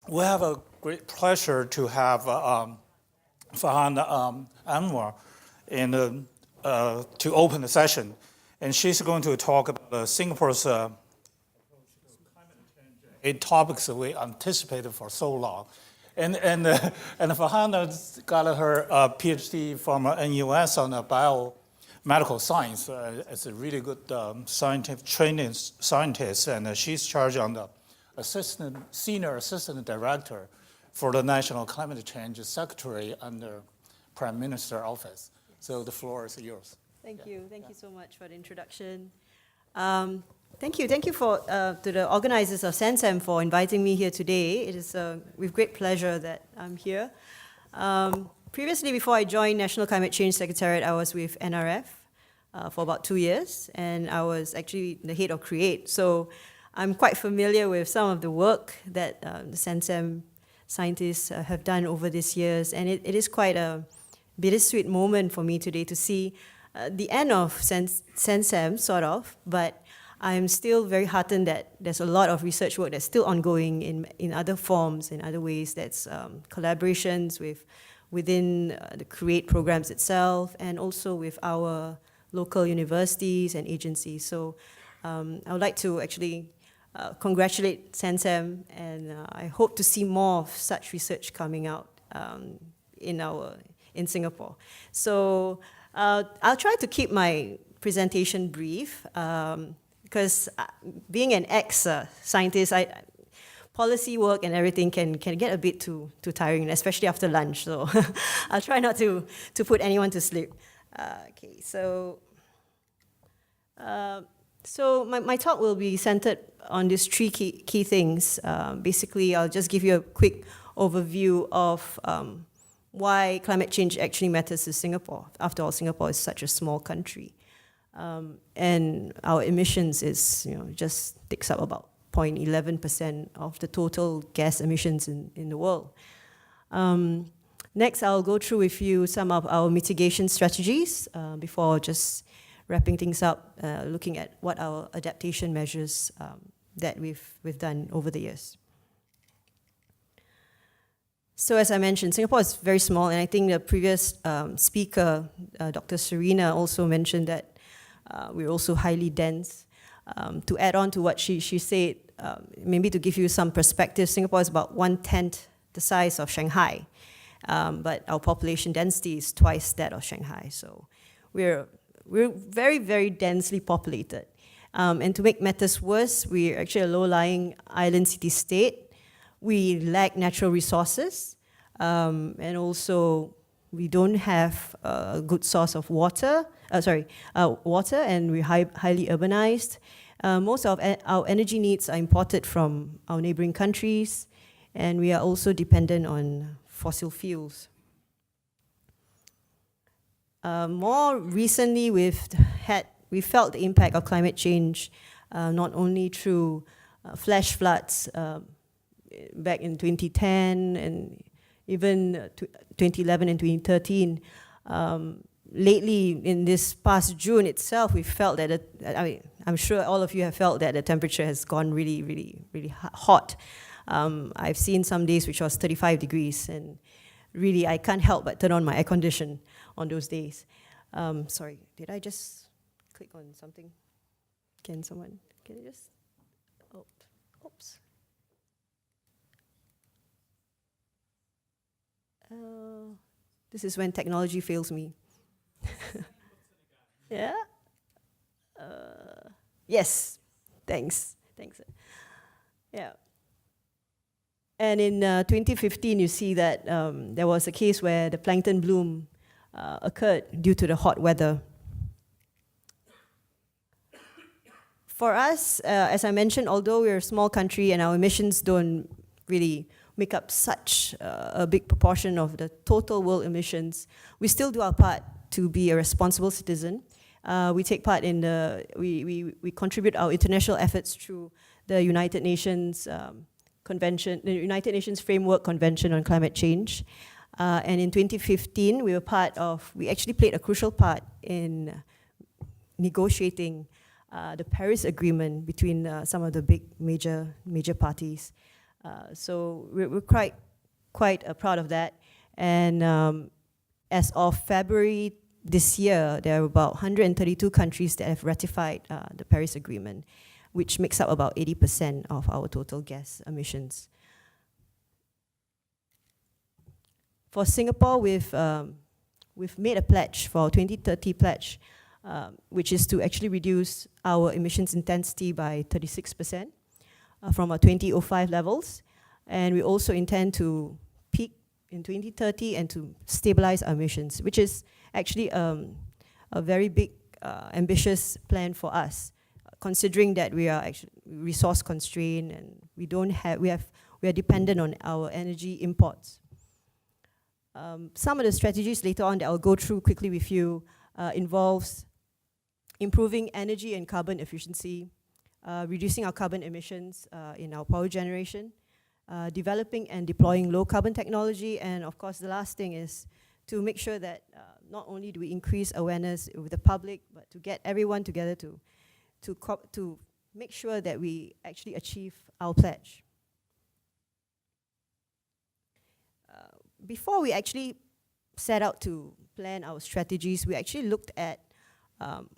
We have a great pleasure to have Farhan Anwar to open the session. And she's going to talk about Singapore's eight topics that we anticipated for so long. And Farhan got her PhD from NUS on biomedical science. It's a really good scientific training scientist, and she's charged on the senior assistant director for the National Climate Change Secretary under Prime Minister Office. So the floor is yours. Thank you so much for the introduction. Thank you for to the organizers of SenSem for inviting me here today. It is with great pleasure that I'm here. Previously, before I joined National Climate Change Secretariat, I was with NRF for about 2 years, and I was actually the head of CREATE. So I'm quite familiar with some of the work that the SenSem scientists have done over these years, and it is quite a bittersweet moment for me today to see the end of SenSem, sort of, but I'm still very heartened that there's a lot of research work that's still ongoing in other forms, in other ways. That's collaborations within the CREATE programs itself, and also with our local universities and agencies. So I would like to actually congratulate SenSem, and I hope to see more of such research coming out in Singapore. So I'll try to keep my presentation brief, because being an ex-scientist, policy work and everything can get a bit too tiring, especially after lunch. So I'll try not to put anyone to sleep. Okay, so my talk will be centered on these three key things. Basically, I'll just give you a quick overview of why climate change actually matters to Singapore. After all, Singapore is such a small country. And our emissions just takes up about 0.11% of the total gas emissions in the world. Next, I'll go through with you some of our mitigation strategies before just wrapping things up, looking at what our adaptation measures that we've done over the years. So as I mentioned, Singapore is very small, and I think the previous speaker, Dr. Serena, also mentioned that we're also highly dense. To add on to what she said, maybe to give you some perspective, Singapore is about 1/10 the size of Shanghai, but our population density is twice that of Shanghai. So we're very, very densely populated. And to make matters worse, we're actually a low-lying island city-state. We lack natural resources, and also we don't have a good source of water, and we're highly urbanized. Most of our energy needs are imported from our neighboring countries, and we are also dependent on fossil fuels. More recently, we felt the impact of climate change, not only through flash floods back in 2010 and even 2011 and 2013. Lately, in this past June itself, we felt that, I'm sure all of you have felt that the temperature has gone really, really, really hot. I've seen some days which was 35 degrees, and really I can't help but turn on my air condition on those days. Sorry, did I just click on something? Can I just, oops. This is when technology fails me. Yeah? Yes, thanks. Yeah. And in 2015, you see that there was a case where the plankton bloom occurred due to the hot weather. For us, as I mentioned, although we're a small country and our emissions don't really make up such a big proportion of the total world emissions, we still do our part to be a responsible citizen. We take part in we contribute our international efforts through the United Nations Convention, the United Nations Framework Convention on Climate Change. And in 2015, we actually played a crucial part in negotiating the Paris Agreement between some of the big major parties. So we're quite proud of that. And as of February this year, there are about 132 countries that have ratified the Paris Agreement, which makes up about 80% of our total gas emissions. For Singapore, we've made a pledge for our 2030 pledge, which is to actually reduce our emissions intensity by 36% from our 2005 levels. And we also intend to peak in 2030 and to stabilize our emissions, which is actually a very big, ambitious plan for us, considering that we are actually resource constrained and we are dependent on our energy imports. Some of the strategies later on that I'll go through quickly with you involves improving energy and carbon efficiency, reducing our carbon emissions in our power generation, developing and deploying low carbon technology, and of course the last thing is to make sure that not only do we increase awareness with the public, but to get everyone together to make sure that we actually achieve our pledge. Before we actually set out to plan our strategies, we actually looked at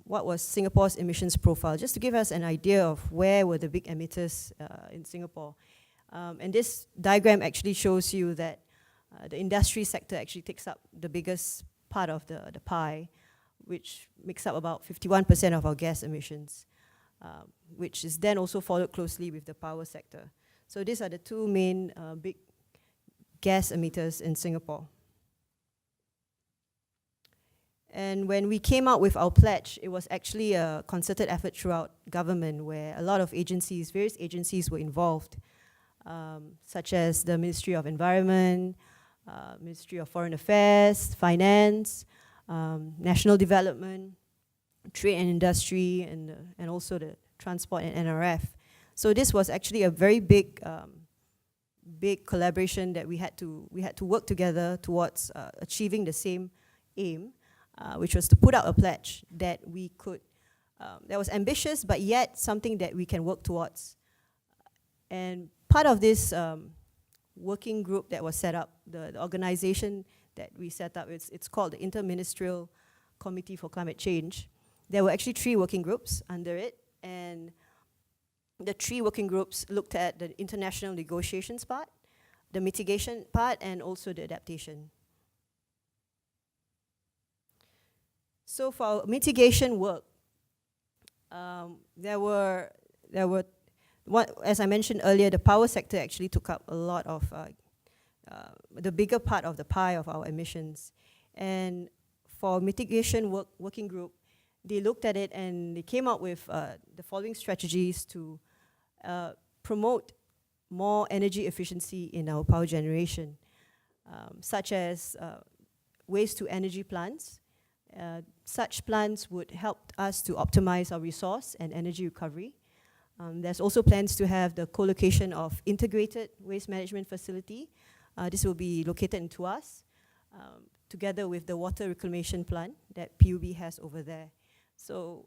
what was Singapore's emissions profile, just to give us an idea of where were the big emitters in Singapore. And this diagram actually shows you that the industry sector actually takes up the biggest part of the pie, which makes up about 51% of our gas emissions, which is then also followed closely with the power sector. So these are the two main big gas emitters in Singapore. And when we came out with our pledge, it was actually a concerted effort throughout government where a lot of agencies, various agencies were involved, such as the Ministry of Environment, Ministry of Foreign Affairs, Finance, National Development, Trade and Industry, and also the Transport and NRF. So this was actually a very big collaboration that we had to work together towards achieving the same aim, which was to put out a pledge that we could, that was ambitious, but yet something that we can work towards. And part of this working group that was set up, the organization that we set up, it's called the Interministerial Committee for Climate Change. There were actually 3 working groups under it, and the 3 working groups looked at the international negotiations part, the mitigation part, and also the adaptation. So for our mitigation work, as I mentioned earlier, the power sector actually took up a lot of the bigger part of the pie of our emissions. And for mitigation working group, they looked at it and they came up with the following strategies to promote more energy efficiency in our power generation, such as waste-to-energy plants. Such plants would help us to optimize our resource and energy recovery. There's also plans to have the co-location of integrated waste management facility. This will be located in Tuas, together with the water reclamation plant that PUB has over there. So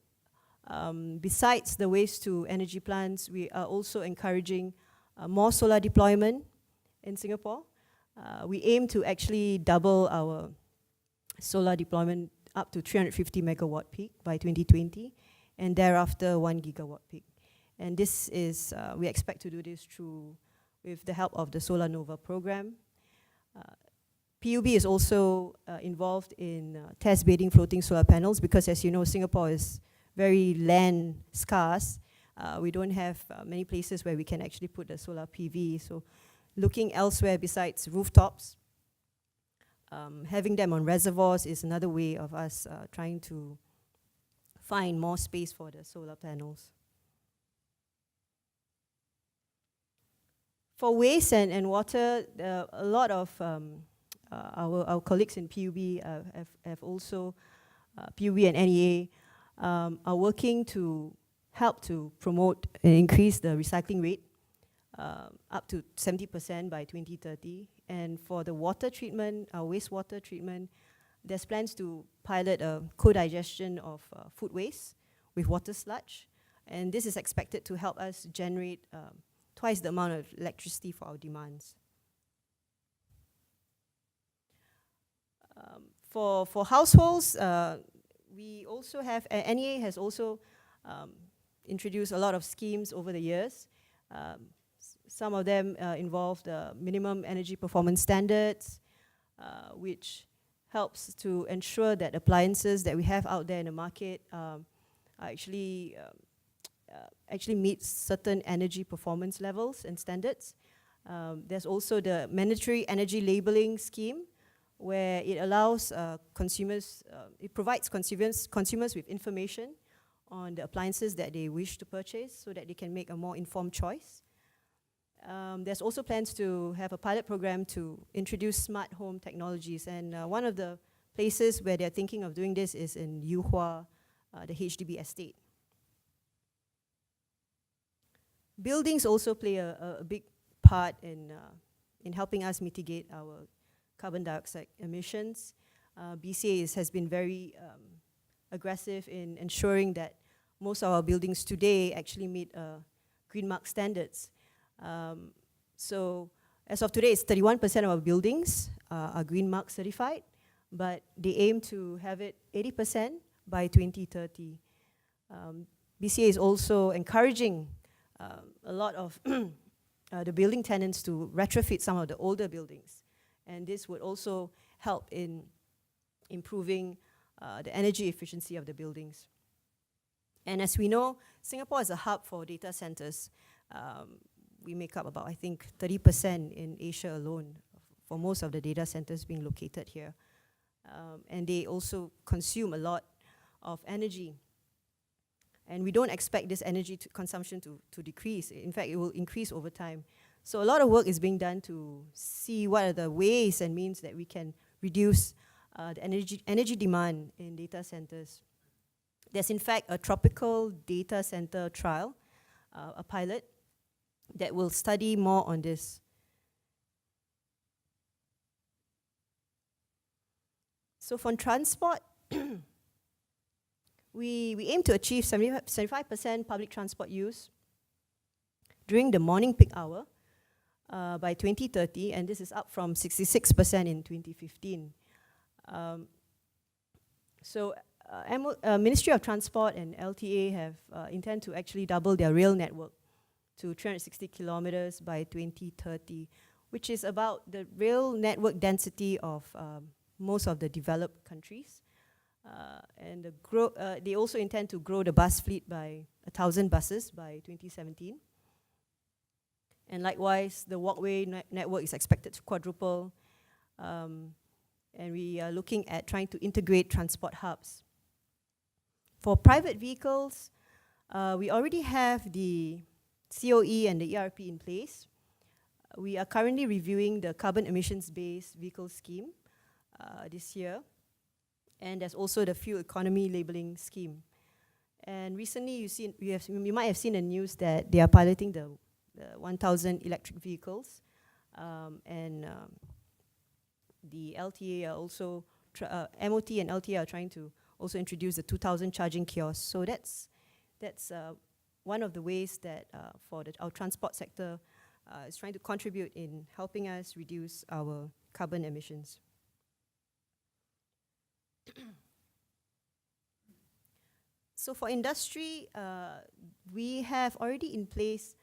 besides the waste-to-energy plants, we are also encouraging more solar deployment in Singapore. We aim to actually double our solar deployment up to 350 megawatt peak by 2020, and thereafter 1 gigawatt peak. And this is, we expect to do this with the help of the Solar Nova program. PUB is also involved in test bedding floating solar panels because, as you know, Singapore is very land scarce. We don't have many places where we can actually put the solar PV. So looking elsewhere besides rooftops, having them on reservoirs is another way of us trying to find more space for the solar panels. For waste and water, a lot of our colleagues in PUB have also, PUB and NEA, are working to help to promote and increase the recycling rate up to 70% by 2030. And for the water treatment, our wastewater treatment, there's plans to pilot a co-digestion of food waste with water sludge. And this is expected to help us generate twice the amount of electricity for our demands. For households, we also have, NEA has also introduced a lot of schemes over the years. Some of them involve the minimum energy performance standards, which helps to ensure that appliances that we have out there in the market actually meet certain energy performance levels and standards. There's also the mandatory energy labeling scheme, where it allows consumers, it provides consumers with information on the appliances that they wish to purchase so that they can make a more informed choice. There's also plans to have a pilot program to introduce smart home technologies, and one of the places where they're thinking of doing this is in Yuhua, the HDB estate. Buildings also play a big part in helping us mitigate our carbon dioxide emissions. BCA has been very aggressive in ensuring that most of our buildings today actually meet Green Mark standards. So as of today, it's 31% of our buildings are Green Mark certified, but they aim to have it 80% by 2030. BCA is also encouraging a lot of the building tenants to retrofit some of the older buildings. And this would also help in improving the energy efficiency of the buildings. And as we know, Singapore is a hub for data centers. We make up about, I think, 30% in Asia alone for most of the data centers being located here. And they also consume a lot of energy. And we don't expect this energy consumption to decrease. In fact, it will increase over time. So a lot of work is being done to see what are the ways and means that we can reduce the energy demand in data centers. There's in fact a tropical data center trial, a pilot, that will study more on this. So for transport, we aim to achieve 75% public transport use during the morning peak hour by 2030, and this is up from 66% in 2015. Ministry of Transport and LTA have intend to actually double their rail network to 360 kilometers by 2030, which is about the rail network density of most of the developed countries. And they also intend to grow the bus fleet by 1,000 buses by 2017. And likewise, the walkway network is expected to quadruple. And we are looking at trying to integrate transport hubs. For private vehicles, we already have the COE and the ERP in place. We are currently reviewing the carbon emissions-based vehicle scheme this year. And there's also the fuel economy labeling scheme. And recently, you might have seen the news that they are piloting the 1,000 electric vehicles. The LTA are also, MOT and LTA are trying to also introduce the 2,000 charging kiosks. So that's one of the ways that our transport sector is trying to contribute in helping us reduce our carbon emissions. So for industry, we have already in place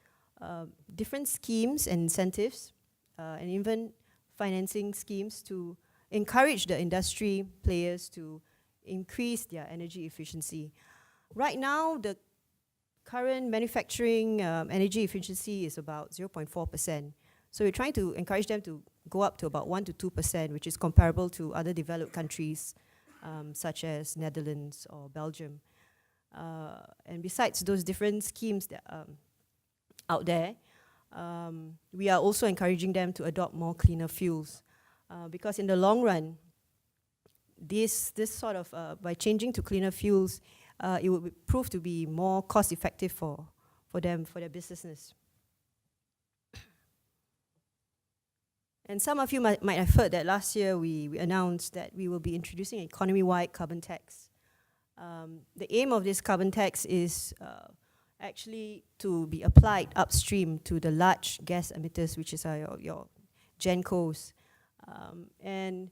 different schemes and incentives and even financing schemes to encourage the industry players to increase their energy efficiency. Right now, the current manufacturing energy efficiency is about 0.4%. So we're trying to encourage them to go up to about 1 to 2%, which is comparable to other developed countries such as Netherlands or Belgium. And besides those different schemes that are out there, we are also encouraging them to adopt more cleaner fuels. Because in the long run, this sort of, by changing to cleaner fuels, it would prove to be more cost effective for them, for their businesses. And some of you might have heard that last year we announced that we will be introducing an economy-wide carbon tax. The aim of this carbon tax is actually to be applied upstream to the large gas emitters, which is your GenCos. And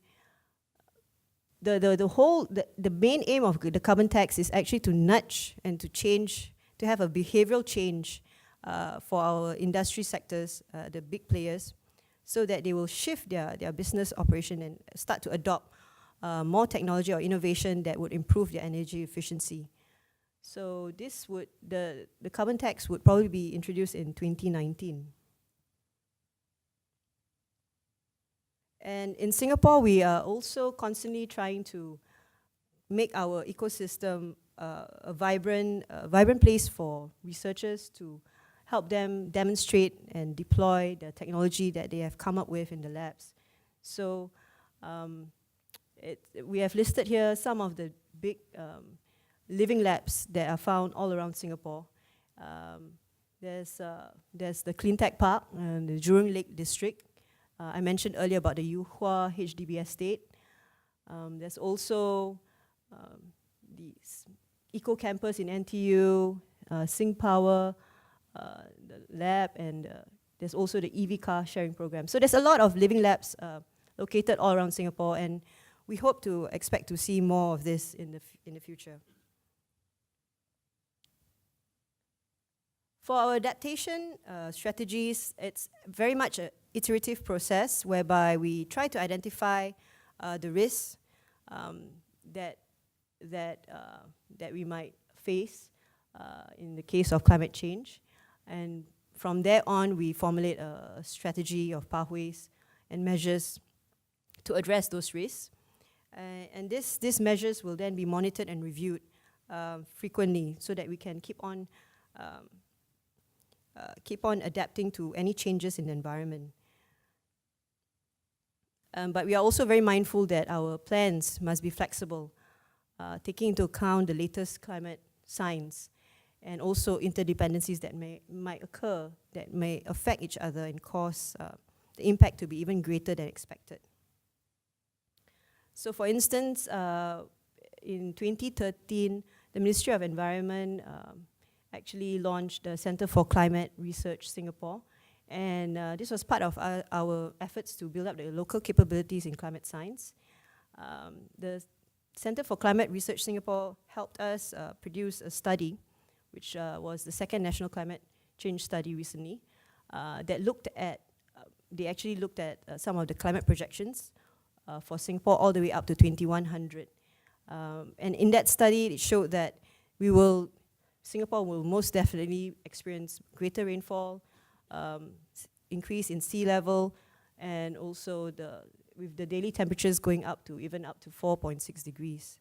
the main aim of the carbon tax is actually to nudge and to change, to have a behavioral change for our industry sectors, the big players, so that they will shift their business operation and start to adopt more technology or innovation that would improve their energy efficiency. So this would, the carbon tax would probably be introduced in 2019. And in Singapore, we are also constantly trying to make our ecosystem a vibrant place for researchers to help them demonstrate and deploy the technology that they have come up with in the labs. So we have listed here some of the big living labs that are found all around Singapore. There's the Cleantech Park and the Jurong Lake District. I mentioned earlier about the Yew Hua HDB estate. There's also the Eco Campus in NTU, SingPower, the lab, and there's also the EV car sharing program. So there's a lot of living labs located all around Singapore, and we hope to expect to see more of this in the future. For our adaptation strategies, it's very much an iterative process whereby we try to identify the risks that we might face in the case of climate change. And from there on, we formulate a strategy of pathways and measures to address those risks. And these measures will then be monitored and reviewed frequently so that we can keep on adapting to any changes in the environment. But we are also very mindful that our plans must be flexible, taking into account the latest climate science and also interdependencies that might occur, that may affect each other and cause the impact to be even greater than expected. So for instance, in 2013, the Ministry of Environment actually launched the Center for Climate Research Singapore, and this was part of our efforts to build up the local capabilities in climate science. The Center for Climate Research Singapore helped us produce a study, which was the second National Climate Change Study recently, that looked at, they actually looked at some of the climate projections for Singapore all the way up to 2100. And in that study, it showed that Singapore will most definitely experience greater rainfall, increase in sea level, and also with the daily temperatures going up to 4.6 degrees.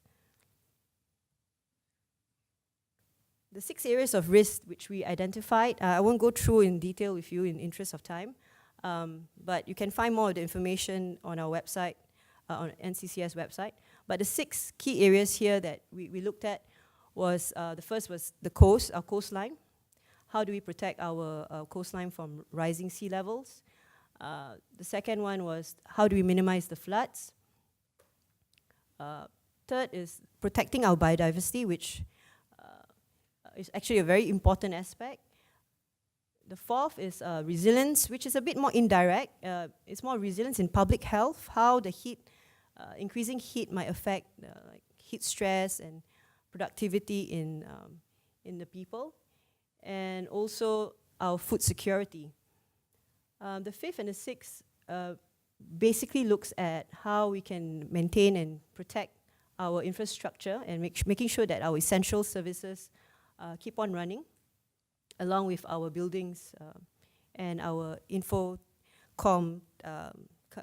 The 6 areas of risk which we identified, I won't go through in detail with you in interest of time, but you can find more of the information on our website, on NCCS website. But the 6 key areas here that we looked at was, the first was the coast, our coastline. How do we protect our coastline from rising sea levels? The second one was, how do we minimize the floods? Third is protecting our biodiversity, which is actually a very important aspect. The fourth is resilience, which is a bit more indirect. It's more resilience in public health, how the heat, increasing heat might affect like heat stress and productivity in the people, and also our food security. The fifth and the sixth basically looks at how we can maintain and protect our infrastructure and making sure that our essential services keep on running, along with our buildings and our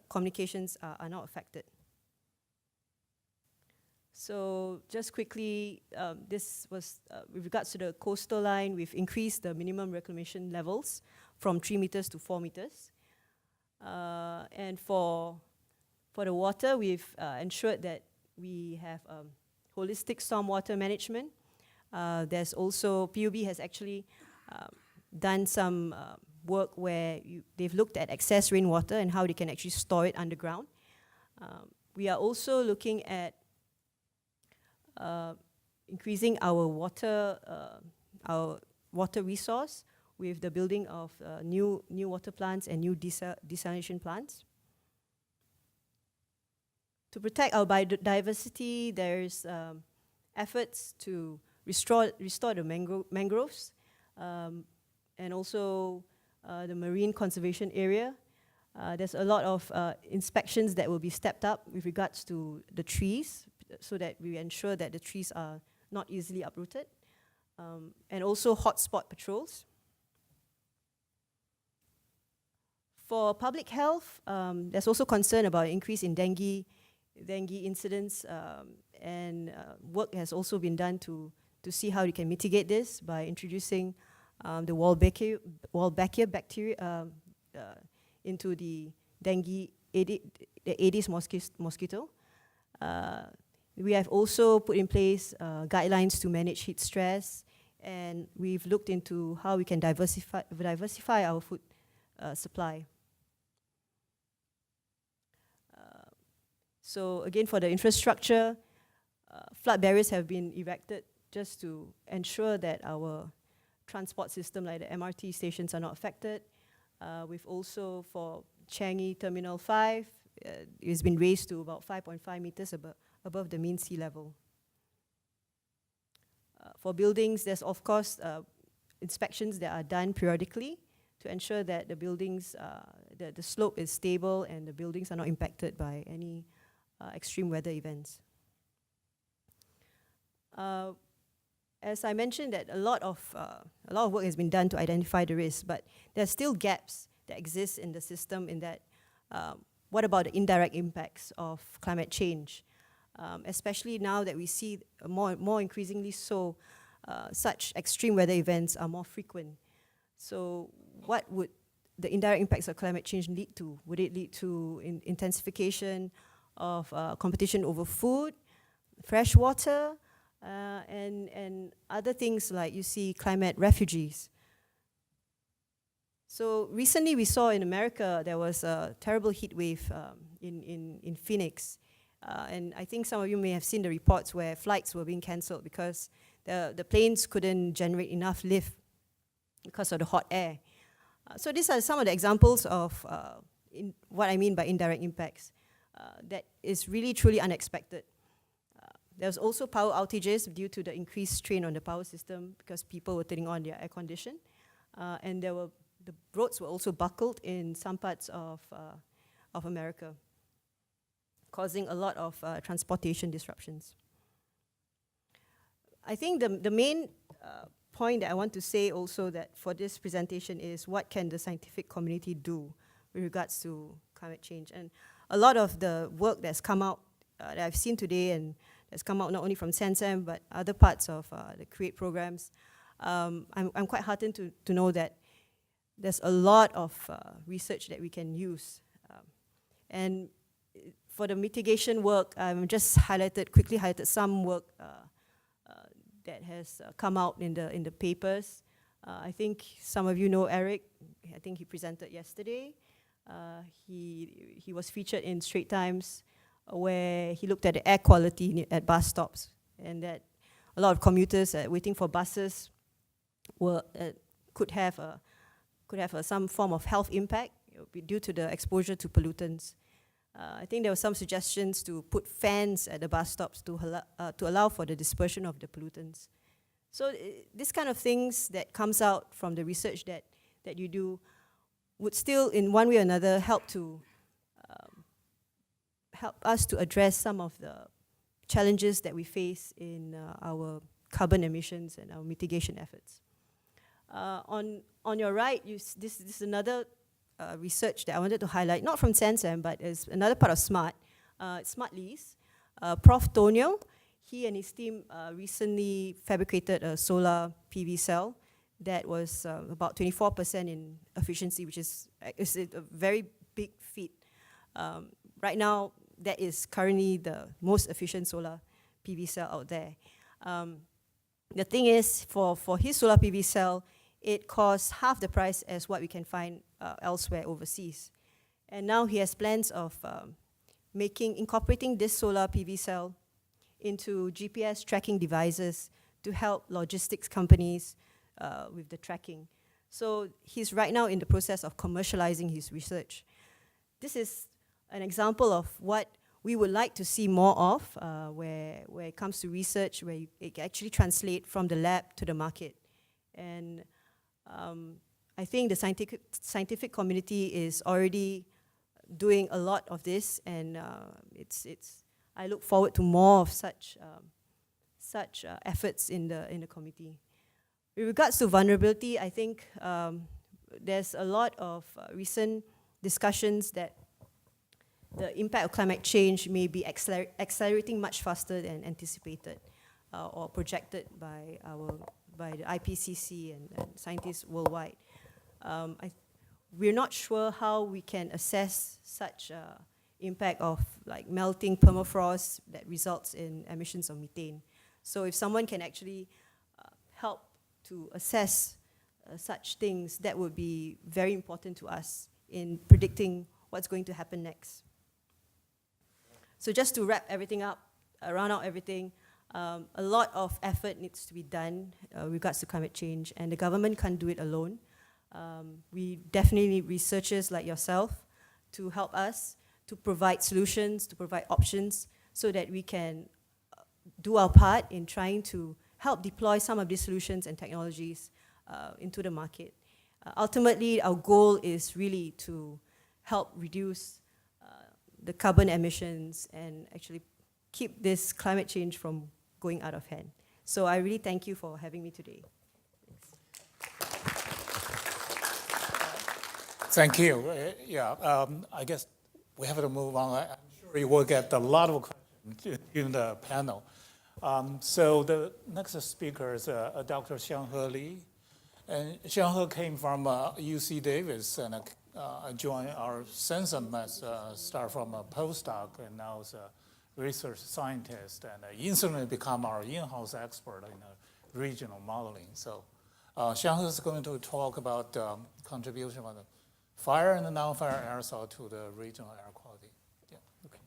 communications are not affected. So just quickly, this was with regards to the coastal line, we've increased the minimum reclamation levels from 3 meters to 4 meters. And for the water, we've ensured that we have holistic stormwater management. There's also, PUB has actually done some work where they've looked at excess rainwater and how they can actually store it underground. We are also looking at increasing our water, our water resource with the building of new water plants and new desalination plants. To protect our biodiversity, there's efforts to restore the mangroves and also the marine conservation area. There's a lot of inspections that will be stepped up with regards to the trees so that we ensure that the trees are not easily uprooted. And also hotspot patrols. For public health, there's also concern about increase in dengue incidents, and work has also been done to see how you can mitigate this by introducing the Wolbachia bacteria into the dengue the Aedes mosquito. We have also put in place guidelines to manage heat stress, and we've looked into how we can diversify our food supply. So again, for the infrastructure, flood barriers have been erected just to ensure that our transport system, like the MRT stations, are not affected. We've also, for Changi Terminal 5, it's been raised to about 5.5 meters above the mean sea level. For buildings, there's of course inspections that are done periodically to ensure that the buildings, the slope is stable and the buildings are not impacted by any extreme weather events. As I mentioned, that a lot of work has been done to identify the risks, but there are still gaps that exist in the system. In that, what about the indirect impacts of climate change, especially now that we see more increasingly so, such extreme weather events are more frequent. So, what would the indirect impacts of climate change lead to? Would it lead to intensification of competition over food, fresh water, and other things like you see climate refugees? So recently we saw in America there was a terrible heat wave in Phoenix, and I think some of you may have seen the reports where flights were being cancelled because the planes couldn't generate enough lift because of the hot air. So these are some of the examples of what I mean by indirect impacts. That is really truly unexpected. There's also power outages due to the increased strain on the power system because people were turning on their air condition, and the roads were also buckled in some parts of America, causing a lot of transportation disruptions. I think the main point that I want to say also that for this presentation is what can the scientific community do with regards to climate change. And a lot of the work that's come out, that I've seen today, and that's come out not only from SENSAM, but other parts of the CREATE programs, I'm quite heartened to know that there's a lot of research that we can use. And for the mitigation work, I've just quickly highlighted some work that has come out in the papers. I think some of you know Eric. I think he presented yesterday. He was featured in Straits Times, where he looked at the air quality at bus stops, and that a lot of commuters waiting for buses could have some form of health impact due to the exposure to pollutants. I think there were some suggestions to put fans at the bus stops to allow for the dispersion of the pollutants. So this kind of things that comes out from the research that you do would still, in one way or another, help us to address some of the challenges that we face in our carbon emissions and our mitigation efforts. On your right, this is another research that I wanted to highlight, not from SENSAM, but is another part of SMART. Smart Lease. Prof. Tonio, he and his team recently fabricated a solar PV cell that was about 24% in efficiency, which is a very big feat. Right now, that is currently the most efficient solar PV cell out there. The thing is, for his solar PV cell, it costs half the price as what we can find elsewhere overseas. And now he has plans of incorporating this solar PV cell into GPS tracking devices to help logistics companies with the tracking. So he's right now in the process of commercializing his research. This is an example of what we would like to see more of, where it comes to research, where it can actually translate from the lab to the market. And I think the scientific community is already doing a lot of this, and I look forward to more of such efforts in the committee. With regards to vulnerability, I think there's a lot of recent discussions that the impact of climate change may be accelerating much faster than anticipated or projected by the IPCC and scientists worldwide. We're not sure how we can assess such impact of like melting permafrost that results in emissions of methane. So if someone can actually help to assess such things, that would be very important to us in predicting what's going to happen next. So just to wrap everything up, round out everything, a lot of effort needs to be done with regards to climate change, and the government can't do it alone. We definitely need researchers like yourself to help us, to provide solutions, to provide options, so that we can do our part in trying to help deploy some of these solutions and technologies into the market. Ultimately, our goal is really to help reduce the carbon emissions and actually keep this climate change from going out of hand. So I really thank you for having me today. Thank you. I guess we have to move on. I'm sure you will get a lot of questions in the panel. So the next speaker is Dr. Xianghe Li. And Xianghe came from UC Davis and joined our CENSEM as start from a postdoc and now is a research scientist, and instantly become our in-house expert in regional modeling. So Xianghe is going to talk about contribution of the fire and the non-fire aerosol to the regional air quality. Yeah, okay.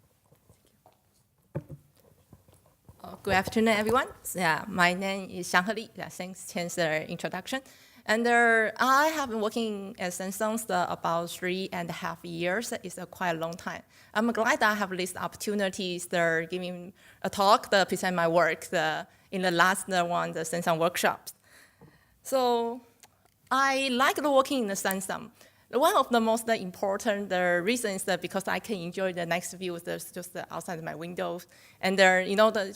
Good afternoon, everyone. My name is Xianghe Li. Thanks, Chen's introduction. And I have been working at CENSEM about 3.5 years. It's a quite a long time. I'm glad that I have this opportunity to giving a talk to present my work in the last one, the CENSEM workshops. So I like working in the CENSEM. One of the most important reasons is that because I can enjoy the nice view just outside my windows. And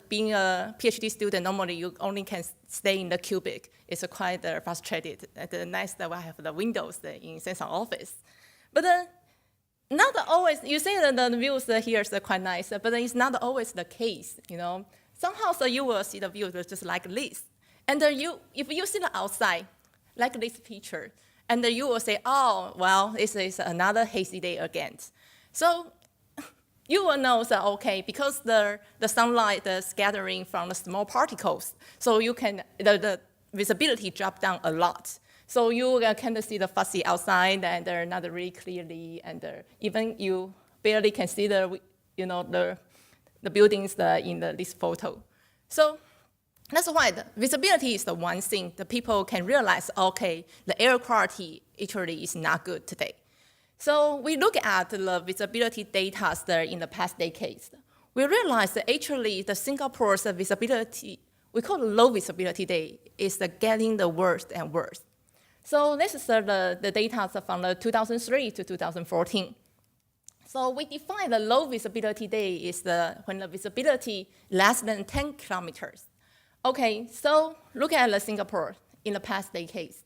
being a PhD student, normally you only can stay in the cubicle. It's quite frustrated. The nice that we have the windows in CENSEM office. But not always, you see that the views here is quite nice, but it's not always the case, Somehow you will see the views just like this. And if you see the outside, like this picture, and you will say, oh, well, this is another hazy day again. So you will know that, okay, because the sunlight is scattering from the small particles, so the visibility drop down a lot. So you can see the fuzzy outside and not really clearly, and even you barely can see the buildings in this photo. So that's why the visibility is the one thing that people can realize, okay, the air quality actually is not good today. So we look at the visibility data in the past decades. We realize that actually the Singapore's visibility, we call it low visibility day, is getting the worse and worse. So this is the data from 2003 to 2014. So we define the low visibility day is when the visibility less than 10 kilometers. Okay, so look at Singapore in the past decades.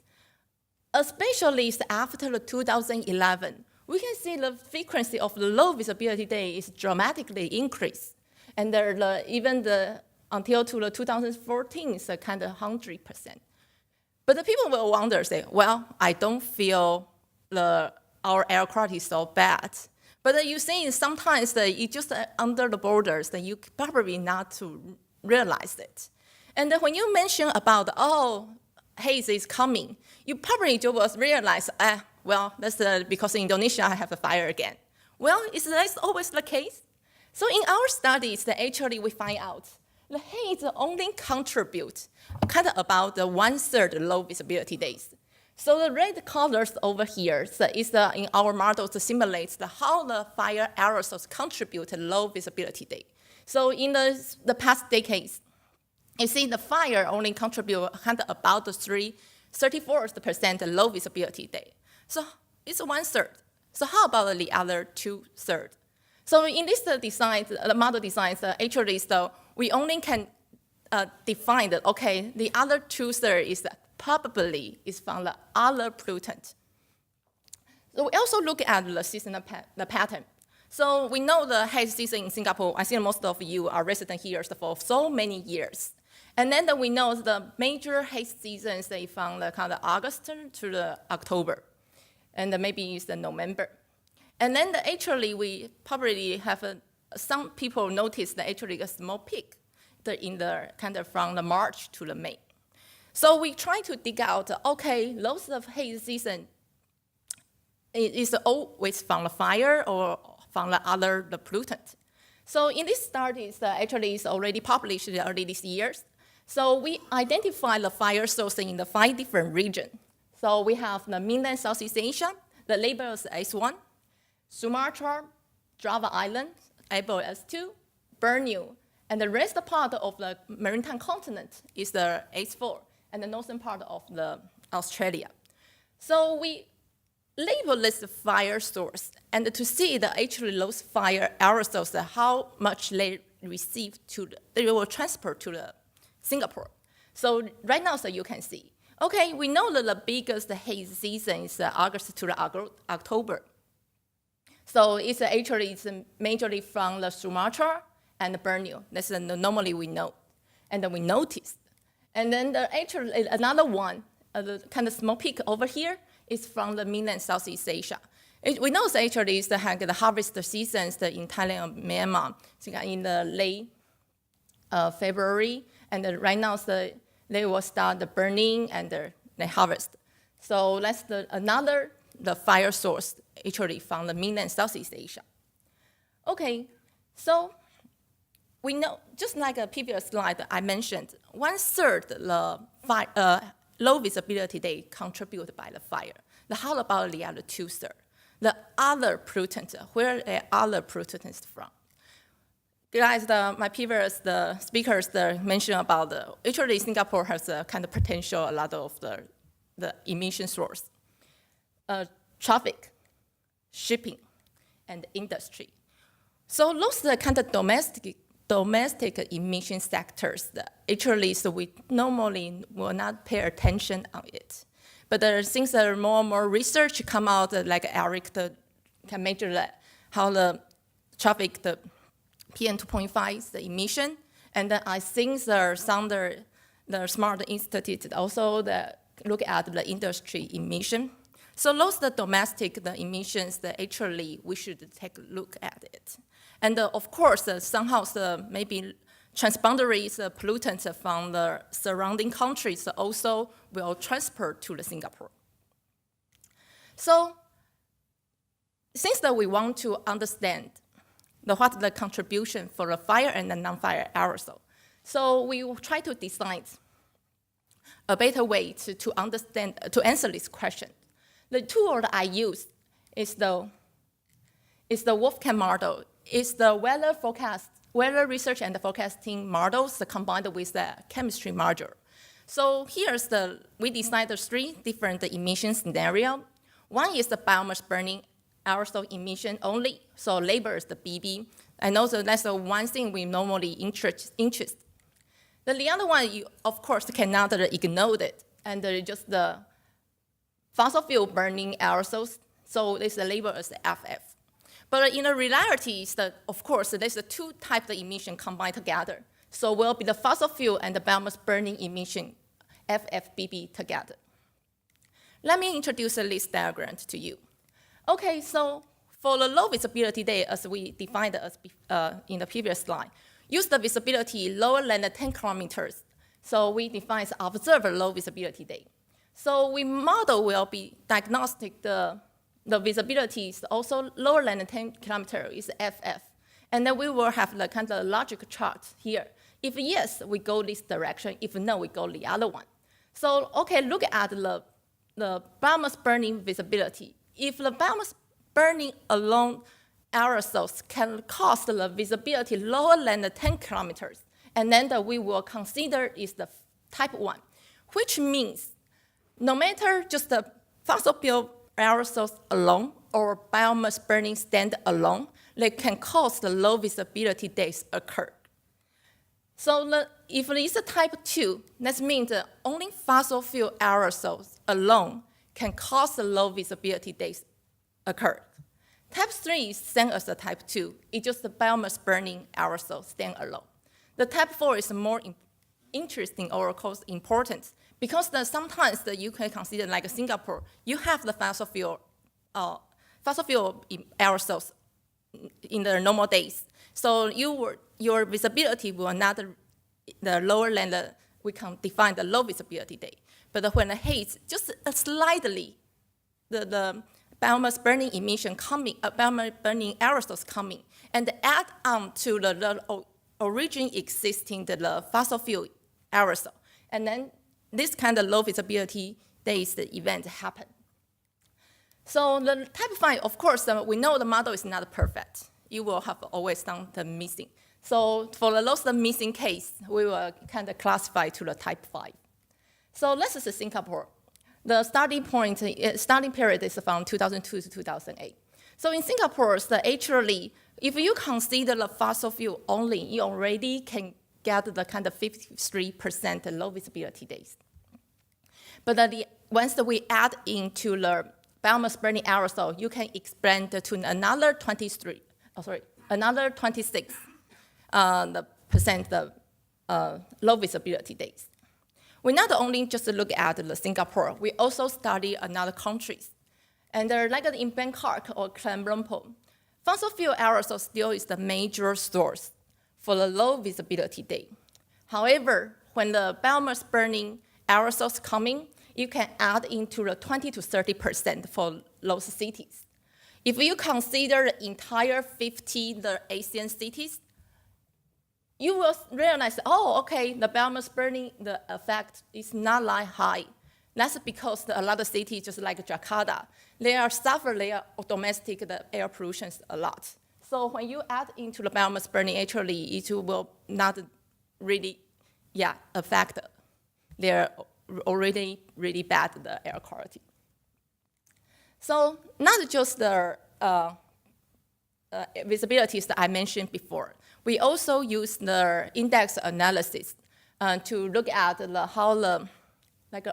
Especially after 2011, we can see the frequency of the low visibility day is dramatically increased. And until to 2014, it's kind of 100%. But the people will wonder, say, well, I don't feel our air quality is so bad. But you see, sometimes it's just under the borders that you probably not to realize it. And when you mention about, haze is coming, you probably just realize, well, that's because in Indonesia I have a fire again. Well, is that always the case? So in our studies, actually we find out the haze only contribute kind of about the 1/3 low visibility days. So the red colors over here is in our model to simulate how the fire aerosols contribute to low visibility day. So in the past decades, you see the fire only contribute kind of about the 34% low visibility day. So it's 1/3. So how about the other 2/3? So in this design, the model designs, actually, so we only can define that, okay, the other 2/3 is probably is from the other pollutant. So we also look at the seasonal pattern. So we know the haze season in Singapore, I think most of you are resident here for so many years. And then we know the major haze seasons, they from the kind of August to the October. And maybe it's the November. And then actually, we probably have some people notice that actually a small peak in the kind of from the March to the May. So we try to dig out, okay, lots of haze season is always from the fire or from the other pollutant. So in this study, actually it's already published early this year. So we identify the fire source in the 5 different regions. So we have the mainland Southeast Asia, the label is S1, Sumatra, Java Island, able S2, Borneo, and the rest part of the maritime continent is the S4, and the northern part of the Australia. So we label this fire source, and to see the actually those fire aerosols, how much they receive they will transfer to the Singapore. So right now, so you can see, okay, we know that the biggest haze season is August to the October. So it's actually majorly from the Sumatra and the Borneo. That's normally we know, and then we noticed. And then actually another one, the kind of small peak over here, is from the mainland Southeast Asia. We know actually it's the harvest seasons in Thailand and Myanmar in the late February, and right now they will start the burning and the harvest. So that's the fire source actually from the mainland Southeast Asia. Okay, so we know, just like a previous slide I mentioned, 1/3 the low visibility day contributed by the fire. How about the other 2/3? The other pollutants, where are other pollutants from? Guys, my previous speakers mentioned about actually Singapore has a kind of potential, a lot of the emission source. Traffic, shipping, and industry. So those are kind of domestic emission sectors that actually, so we normally will not pay attention on it. But there are things that are more and more research come out, like Eric can measure that, how the traffic, the PM 2.5, the emission, and then I think there are some the Smart Institute also that look at the industry emission. So those the domestic emissions that actually we should take a look at it. And of course, somehow maybe transboundary pollutants from the surrounding countries also will transfer to the Singapore. So since that we want to understand what the contribution for the fire and the non-fire aerosol, so we will try to design a better way to answer this question. The tool that I use is the Wolfram model. It's the weather research and forecasting models combined with the chemistry module. So here's we designed the 3 different emission scenarios. One is the biomass burning aerosol emission only, so label is the BB. And also that's the one thing we normally interest. Then the other one, you of course cannot ignore it, and just the fossil fuel burning aerosols, so this is labeled as FF. But in the reality, of course, there's 2 types of emission combined together. So will be the fossil fuel and the biomass burning emission, FFBB together. Let me introduce this diagram to you. Okay, so for the low visibility day, as we defined in the previous slide, use the visibility lower than 10 kilometers. So we define observed low visibility day. So we model will be diagnostic the visibility is also lower than 10 kilometers is FF. And then we will have the kind of logic chart here. If yes, we go this direction. If no, we go the other one. So, okay, look at the biomass burning visibility. If the biomass burning along aerosols can cause the visibility lower than the 10 kilometers, and then we will consider is the type 1, which means no matter just the fossil fuel aerosols alone or biomass burning stand alone, they can cause the low visibility days occur. So if it is a type 2, that means that only fossil fuel aerosols alone can cause the low visibility days occur. Type 3 is same as the type 2. It's just the biomass burning aerosol stand alone. The type 4 is more interesting or cause important because sometimes you can consider like Singapore, you have the fossil fuel aerosols in the normal days. So your visibility will not the lower than we can define the low visibility day. But when the haze just slightly, the biomass burning emission coming, biomass burning aerosols coming, and add on to the origin existing the fossil fuel aerosol, and then this kind of low visibility days the event happen. So the type 5, of course, we know the model is not perfect. You will have always some missing. So for the lost missing case, we will kind of classify to the type 5. So let's say Singapore. The starting period is from 2002 to 2008. So in Singapore, actually, if you consider the fossil fuel only, you already can get the kind of 53% low visibility days. But once we add into the biomass burning aerosol, you can expand to another 26% low visibility days. We not only just look at the Singapore, we also study another countries. And like in Bangkok or Kuala Lumpur, fossil fuel aerosol still is the major source for the low visibility day. However, when the biomass burning aerosols coming, you can add into the 20 to 30% for those cities. If you consider the entire 50 the Asian cities, you will realize, oh, okay, the biomass burning, the effect is not that high. That's because a lot of cities, just like Jakarta, they are domestic the air pollution a lot. So when you add into the biomass burning, actually, it will not really, affect their already really bad the air quality. So not just the visibilities that I mentioned before. We also use the index analysis to look at how the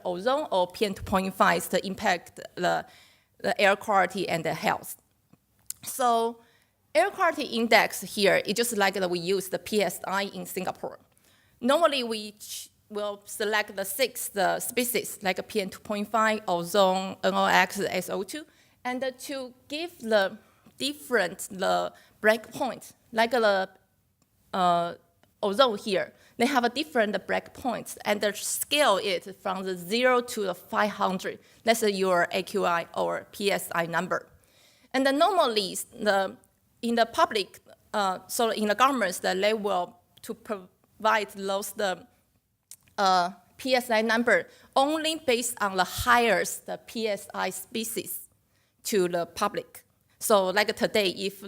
ozone or PM2.5 impact the air quality and the health. So air quality index here is just like we use the PSI in Singapore. Normally we will select the 6 species like PM2.5, ozone, NOx, SO2, and to give the different breakpoint, like the ozone here, they have a different breakpoints, and they scale it from the 0 to the 500. That's your AQI or PSI number. And then normally, in the public, so in the governments, they will to provide those PSI number only based on the highest PSI species to the public. So like today, if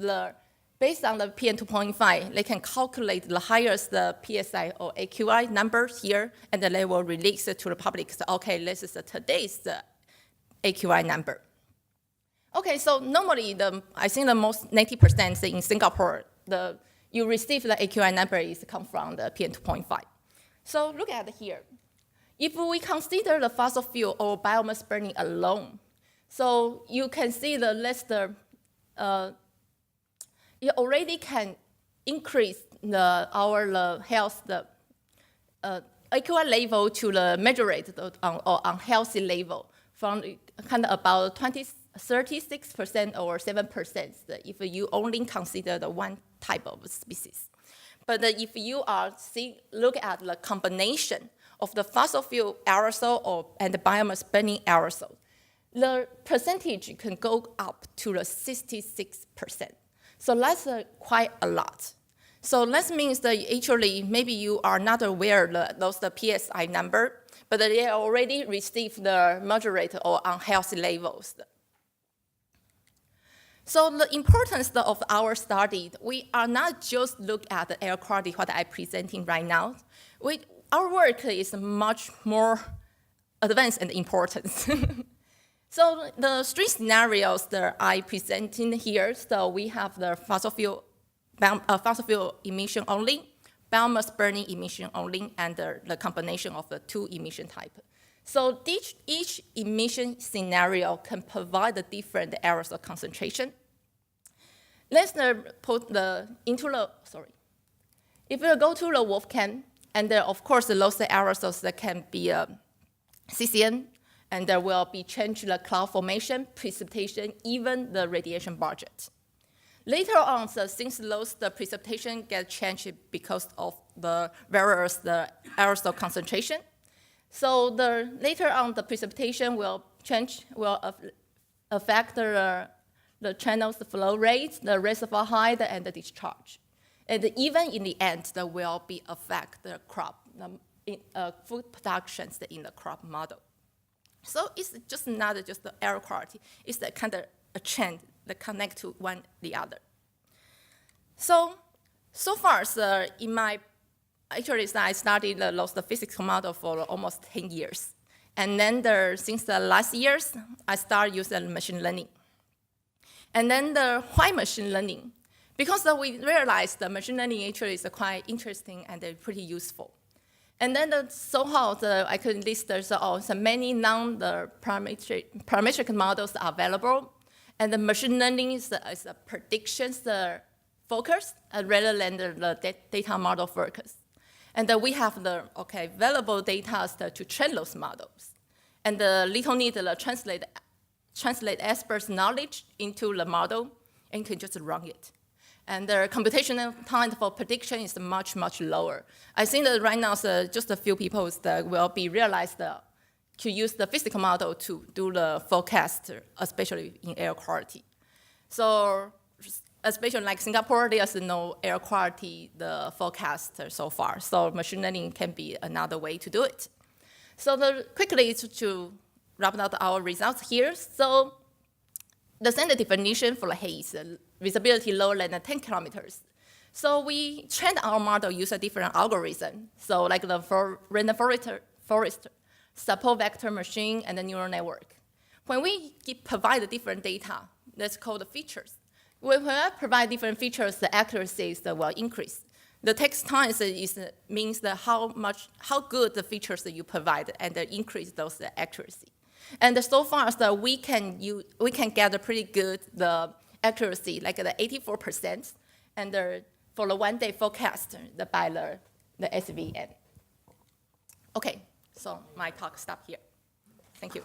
based on the PM2.5, they can calculate the highest PSI or AQI numbers here, and then they will release it to the public. So, okay, this is today's AQI number. Okay, so normally, I think the most 90% in Singapore, you receive the AQI number is come from the PM2.5. So look at here. If we consider the fossil fuel or biomass burning alone, so you can see the list, it already can increase our health, AQI level to the moderate or unhealthy level from kind of about 36% or 7% if you only consider the one type of species. But if you look at the combination of the fossil fuel aerosol and the biomass burning aerosol, the percentage can go up to the 66%. So that's quite a lot. So that means that actually maybe you are not aware the PSI number, but they already received the moderate or unhealthy levels. So the importance of our study, we are not just look at the air quality, what I'm presenting right now. Our work is much more advanced and important. So the three scenarios that I presenting here, so we have the fossil fuel emission only, biomass burning emission only, and the combination of the two emission type. So each emission scenario can provide a different aerosol concentration. Let's put if you go to the wolf can, and of course those aerosols that can be CCN, and there will be change the cloud formation, precipitation, even the radiation budget. Later on, since the precipitation get changed because of the aerosol concentration, so later on the precipitation will affect the channel's flow rate, the reservoir height, and the discharge. And even in the end, that will be affect the crop, food productions in the crop model. So it's just not just the air quality, it's the kind of a trend that connect to one the other. So far, I studied the physical model for almost 10 years. And then since the last years, I started using machine learning. And then why machine learning? Because we realized that machine learning actually is quite interesting and pretty useful. And then I could list there's also many parametric models available. And the machine learning is a predictions focus rather than the data model focus. And we have available data to train those models. And little need to translate experts' knowledge into the model and can just run it. And the computational time for prediction is much, much lower. I think that right now, just a few people that will be realized to use the physical model to do the forecast, especially in air quality. So, especially like Singapore, there's no air quality forecast so far. So machine learning can be another way to do it. So quickly to wrap up our results here. So the standard definition for the haze, visibility lower than 10 kilometers. So we trained our model use a different algorithm. So like the random forest, support vector machine, and the neural network. When we provide the different data, that's called the features. When I provide different features, the accuracies will increase. The text time means how good the features that you provide and increase those accuracy. And so far, we can get a pretty good accuracy, like the 84%, and for the one-day forecast by the SVM. Okay, so my talk stop here. Thank you.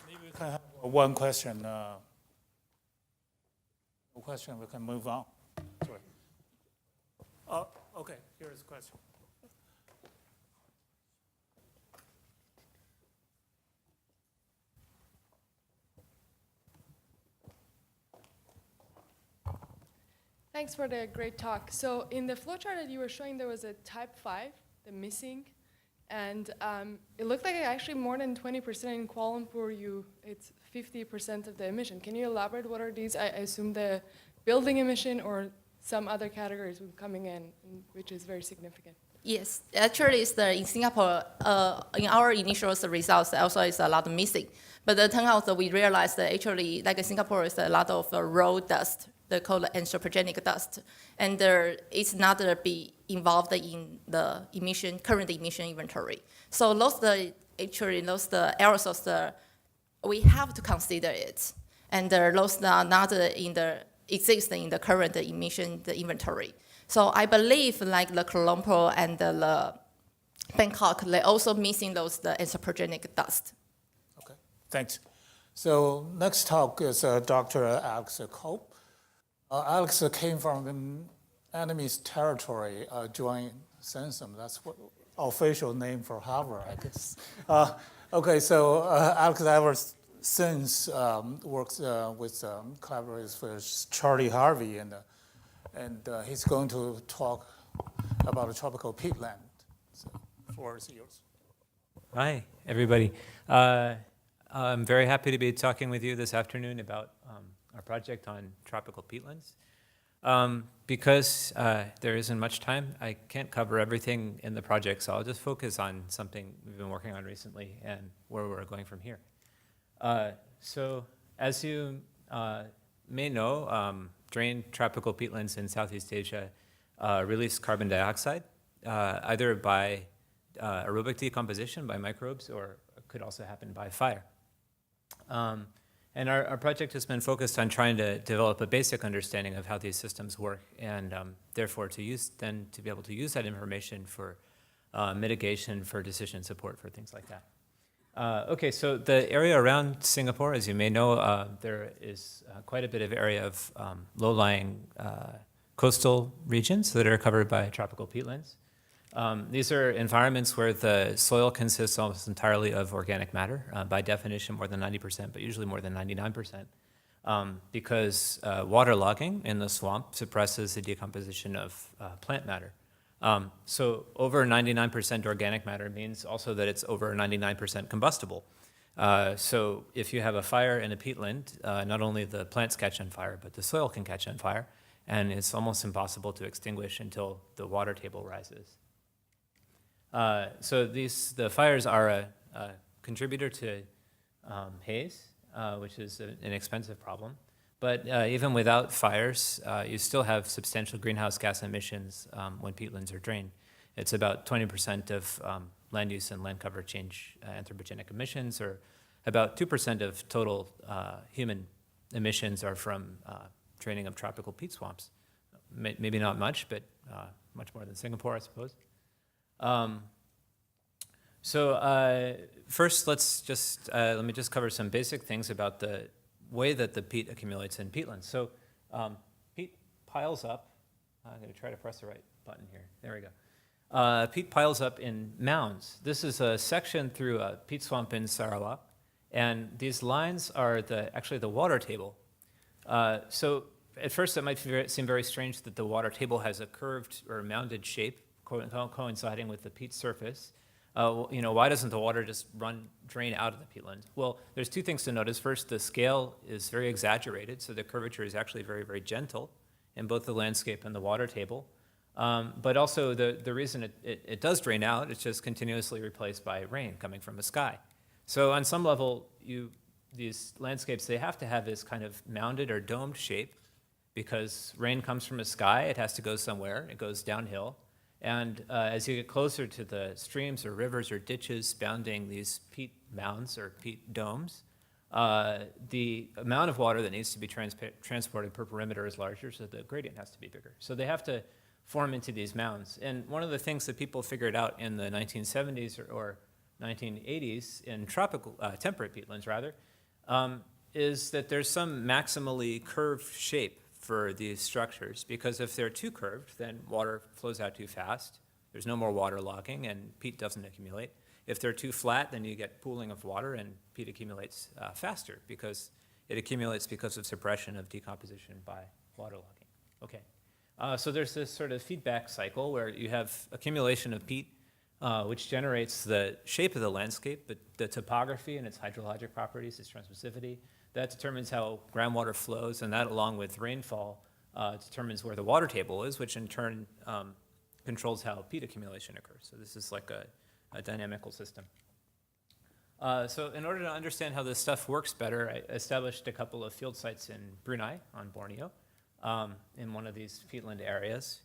Maybe we can have one question. No question, we can move on. Sorry. Okay, here's a question. Thanks for the great talk. So in the flowchart that you were showing, there was a type 5, the missing, and it looked like actually more than 20% in Kuala Lumpur, it's 50% of the emission. Can you elaborate what are these? I assume the building emission or some other categories coming in, which is very significant. Yes, actually, in Singapore, in our initial results, also is a lot missing. But it turns out that we realized that actually, like in Singapore, is a lot of road dust. They call it anthropogenic dust, and it's not be involved in the current emission inventory. So those aerosols, we have to consider it, and those are not exist in the current emission inventory. So I believe like the Kuala Lumpur and the Bangkok, they're also missing the anthropogenic dust. Okay, thanks. So next talk is Dr. Alex Cope. Alex came from the enemy's territory, joined CENSEM. That's what official name for Harvard, I guess. Okay, so Alex ever since works with collaborates with Charlie Harvey, and he's going to talk about a tropical peatland. So, floor is yours. Hi, everybody. I'm very happy to be talking with you this afternoon about our project on tropical peatlands. Because there isn't much time, I can't cover everything in the project, so I'll just focus on something we've been working on recently and where we're going from here. So, as you may know, drained tropical peatlands in Southeast Asia release carbon dioxide, either by aerobic decomposition by microbes, or it could also happen by fire. And our project has been focused on trying to develop a basic understanding of how these systems work, and therefore to be able to use that information for mitigation, for decision support, for things like that. Okay, so the area around Singapore, as you may know, there is quite a bit of area of low-lying coastal regions that are covered by tropical peatlands. These are environments where the soil consists almost entirely of organic matter, by definition more than 90%, but usually more than 99%, because waterlogging in the swamp suppresses the decomposition of plant matter. So over 99% organic matter means also that it's over 99% combustible. So if you have a fire in a peatland, not only the plants catch on fire, but the soil can catch on fire, and it's almost impossible to extinguish until the water table rises. So the fires are a contributor to haze, which is an expensive problem. But even without fires, you still have substantial greenhouse gas emissions when peatlands are drained. It's about 20% of land use and land cover change anthropogenic emissions, or about 2% of total human emissions are from draining of tropical peat swamps. Maybe not much, but much more than Singapore, I suppose. First, let me just cover some basic things about the way that the peat accumulates in peatlands. So peat piles up. I'm going to try to press the right button here. There we go. Peat piles up in mounds. This is a section through a peat swamp in Sarawak, and these lines are actually the water table. So at first, it might seem very strange that the water table has a curved or mounded shape coinciding with the peat surface. Why doesn't the water just drain out of the peatland? Well, there's two things to notice. First, the scale is very exaggerated, so the curvature is actually very, very gentle in both the landscape and the water table. But also, the reason it does drain out, it's just continuously replaced by rain coming from the sky. So on some level, these landscapes, they have to have this kind of mounded or domed shape, because rain comes from the sky, it has to go somewhere, it goes downhill. And as you get closer to the streams or rivers or ditches bounding these peat mounds or peat domes, the amount of water that needs to be transported per perimeter is larger, so the gradient has to be bigger. So they have to form into these mounds. And one of the things that people figured out in the 1970s or 1980s in tropical, temperate peatlands rather, is that there's some maximally curved shape for these structures, because if they're too curved, then water flows out too fast. There's no more water logging, and peat doesn't accumulate. If they're too flat, then you get pooling of water, and peat accumulates faster, because it accumulates because of suppression of decomposition by water logging. Okay, so there's this sort of feedback cycle where you have accumulation of peat, which generates the shape of the landscape, but the topography and its hydrologic properties, its transmissivity. That determines how groundwater flows, and that, along with rainfall, determines where the water table is, which in turn controls how peat accumulation occurs. So this is like a dynamical system. So in order to understand how this stuff works better, I established a couple of field sites in Brunei, on Borneo, in one of these peatland areas.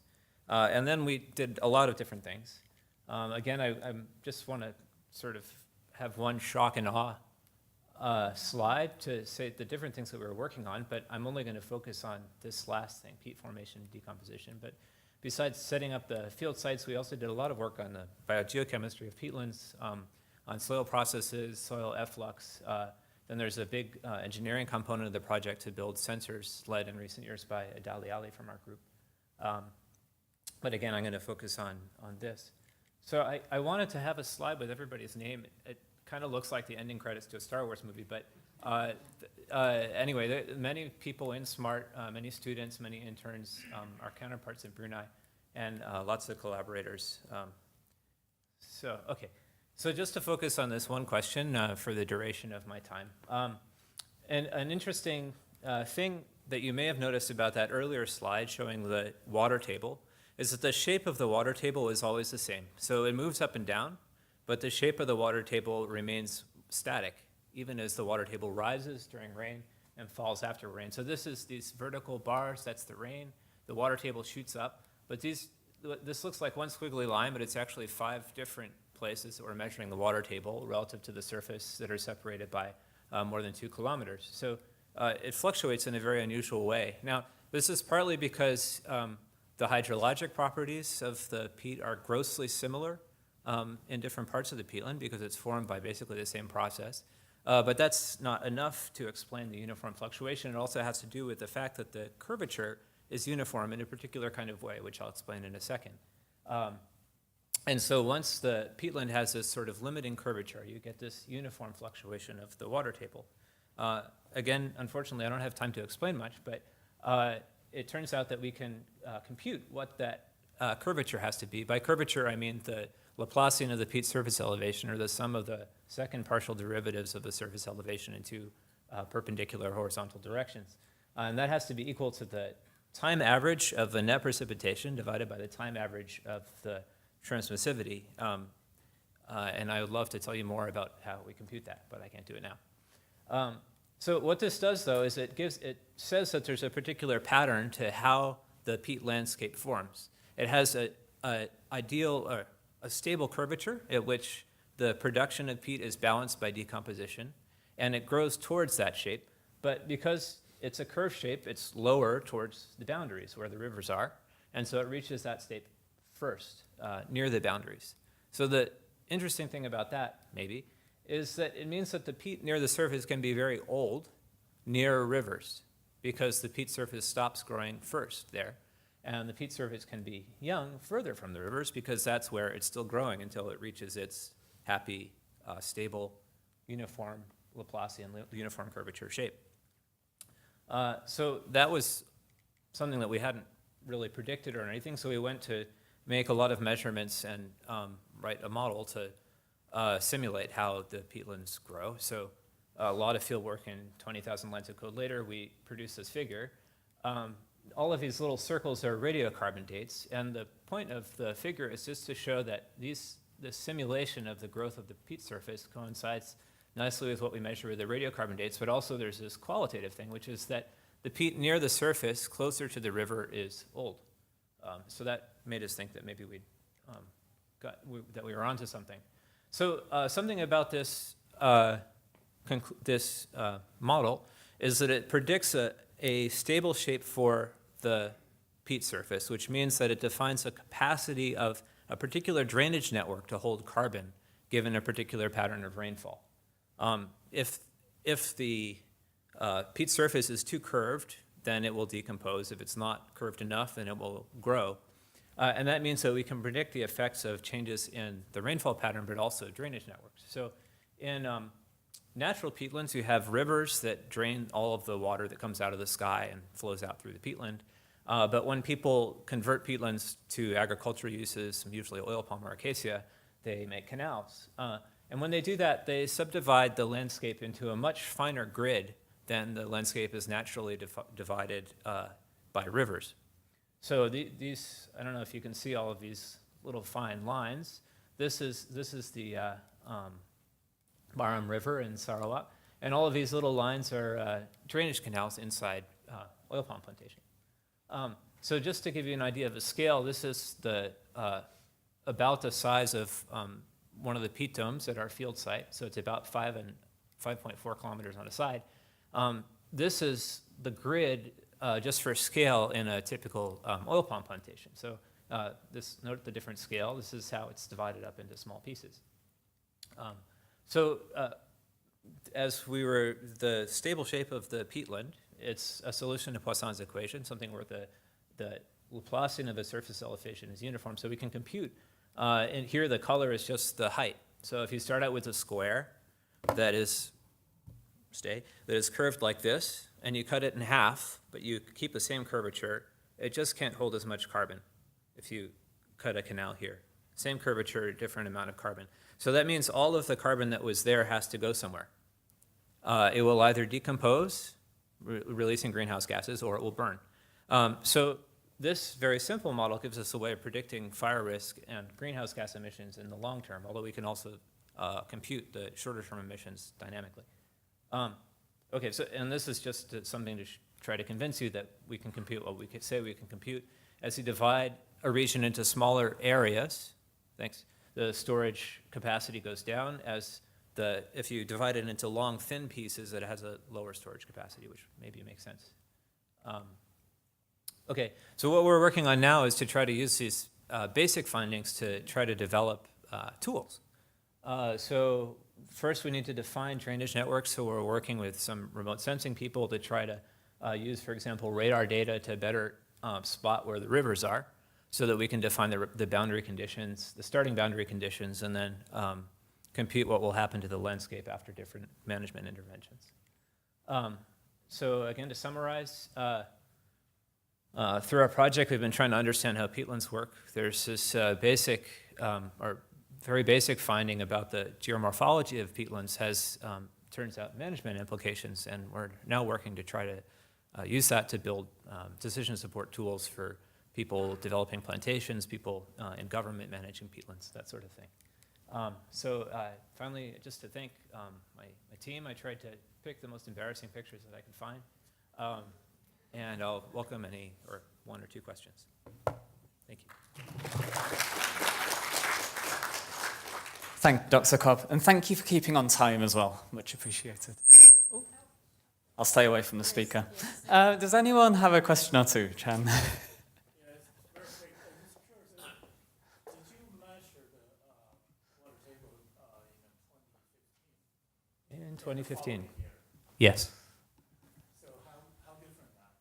And then we did a lot of different things. Again, I just want to sort of have one shock and awe slide to say the different things that we were working on, but I'm only going to focus on this last thing, peat formation and decomposition. But besides setting up the field sites, we also did a lot of work on the biogeochemistry of peatlands, on soil processes, soil efflux. Then there's a big engineering component of the project to build sensors led in recent years by Adali Ali from our group. But again, I'm going to focus on this. So I wanted to have a slide with everybody's name. It kind of looks like the ending credits to a Star Wars movie, but Anyway, many people in SMART, many students, many interns, our counterparts in Brunei, and lots of collaborators. So just to focus on this one question for the duration of my time. And an interesting thing that you may have noticed about that earlier slide showing the water table is that the shape of the water table is always the same. So it moves up and down, but the shape of the water table remains static, even as the water table rises during rain and falls after rain. So this is these vertical bars, that's the rain. The water table shoots up, but this looks like one squiggly line, but it's actually 5 different places that we're measuring the water table relative to the surface that are separated by more than 2 kilometers. So it fluctuates in a very unusual way. Now, this is partly because the hydrologic properties of the peat are grossly similar in different parts of the peatland because it's formed by basically the same process. But that's not enough to explain the uniform fluctuation. It also has to do with the fact that the curvature is uniform in a particular kind of way, which I'll explain in a second. And so once the peatland has this sort of limiting curvature, you get this uniform fluctuation of the water table. Again, unfortunately, I don't have time to explain much, but it turns out that we can compute what that curvature has to be. By curvature, I mean the Laplacian of the peat surface elevation, or the sum of the second partial derivatives of the surface elevation in 2 perpendicular horizontal directions. And that has to be equal to the time average of the net precipitation divided by the time average of the transmissivity. And I would love to tell you more about how we compute that, but I can't do it now. So what this does, though, is it says that there's a particular pattern to how the peat landscape forms. It has a stable curvature at which the production of peat is balanced by decomposition, and it grows towards that shape. But because it's a curved shape, it's lower towards the boundaries where the rivers are, and so it reaches that state first, near the boundaries. So the interesting thing about that, maybe, is that it means that the peat near the surface can be very old near rivers because the peat surface stops growing first there. And the peat surface can be young further from the rivers because that's where it's still growing until it reaches its happy, stable, uniform Laplacian, uniform curvature shape. So that was something that we hadn't really predicted or anything, so we went to make a lot of measurements and write a model to simulate how the peatlands grow. So a lot of field work, and 20,000 lines of code later, we produced this figure. All of these little circles are radiocarbon dates, and the point of the figure is just to show that the simulation of the growth of the peat surface coincides nicely with what we measure with the radiocarbon dates, but also there's this qualitative thing, which is that the peat near the surface, closer to the river, is old. So that made us think that maybe that we were onto something. So something about this model is that it predicts a stable shape for the peat surface, which means that it defines a capacity of a particular drainage network to hold carbon given a particular pattern of rainfall. If the peat surface is too curved, then it will decompose. If it's not curved enough, then it will grow. And that means that we can predict the effects of changes in the rainfall pattern, but also drainage networks. So in natural peatlands, you have rivers that drain all of the water that comes out of the sky and flows out through the peatland. But when people convert peatlands to agricultural uses, usually oil palm or acacia, they make canals. And when they do that, they subdivide the landscape into a much finer grid than the landscape is naturally divided by rivers. So these, I don't know if you can see all of these little fine lines. This is the Baram River in Sarawak, and all of these little lines are drainage canals inside oil palm plantation. So just to give you an idea of the scale, this is about the size of one of the peat domes at our field site. So it's about 5.4 kilometers on a side. This is the grid just for scale in a typical oil palm plantation. So note the different scale. This is how it's divided up into small pieces. As the stable shape of the peatland, it's a solution to Poisson's equation, something where the Laplacian of the surface elevation is uniform. So we can compute, and here the color is just the height. So if you start out with a square that is stay, that is curved like this, and you cut it in half, but you keep the same curvature, it just can't hold as much carbon if you cut a canal here. Same curvature, different amount of carbon. So that means all of the carbon that was there has to go somewhere. It will either decompose, releasing greenhouse gases, or it will burn. So this very simple model gives us a way of predicting fire risk and greenhouse gas emissions in the long term, although we can also compute the shorter term emissions dynamically. Okay, so, and this is just something to try to convince you that we can compute what we could say we can compute. As you divide a region into smaller areas, the storage capacity goes down. If you divide it into long, thin pieces, it has a lower storage capacity, which maybe makes sense. Okay, so what we're working on now is to try to use these basic findings to try to develop tools. So first we need to define drainage networks, so we're working with some remote sensing people to try to use, for example, radar data to better spot where the rivers are, so that we can define the boundary conditions, the starting boundary conditions, and then compute what will happen to the landscape after different management interventions. So again, to summarize, through our project, we've been trying to understand how peatlands work. There's this basic, or very basic finding about the geomorphology of peatlands has, turns out, management implications, and we're now working to try to use that to build decision support tools for people developing plantations, people in government managing peatlands, that sort of thing. Finally, just to thank my team, I tried to pick the most embarrassing pictures that I could find. And I'll welcome any or one or two questions. Thank you. Thank you, Dr. Cobb, and thank you for keeping on time as well. Much appreciated. Ooh. I'll stay away from the speaker. Does anyone have a question or two, Chan? In 2015. Yes. So how different that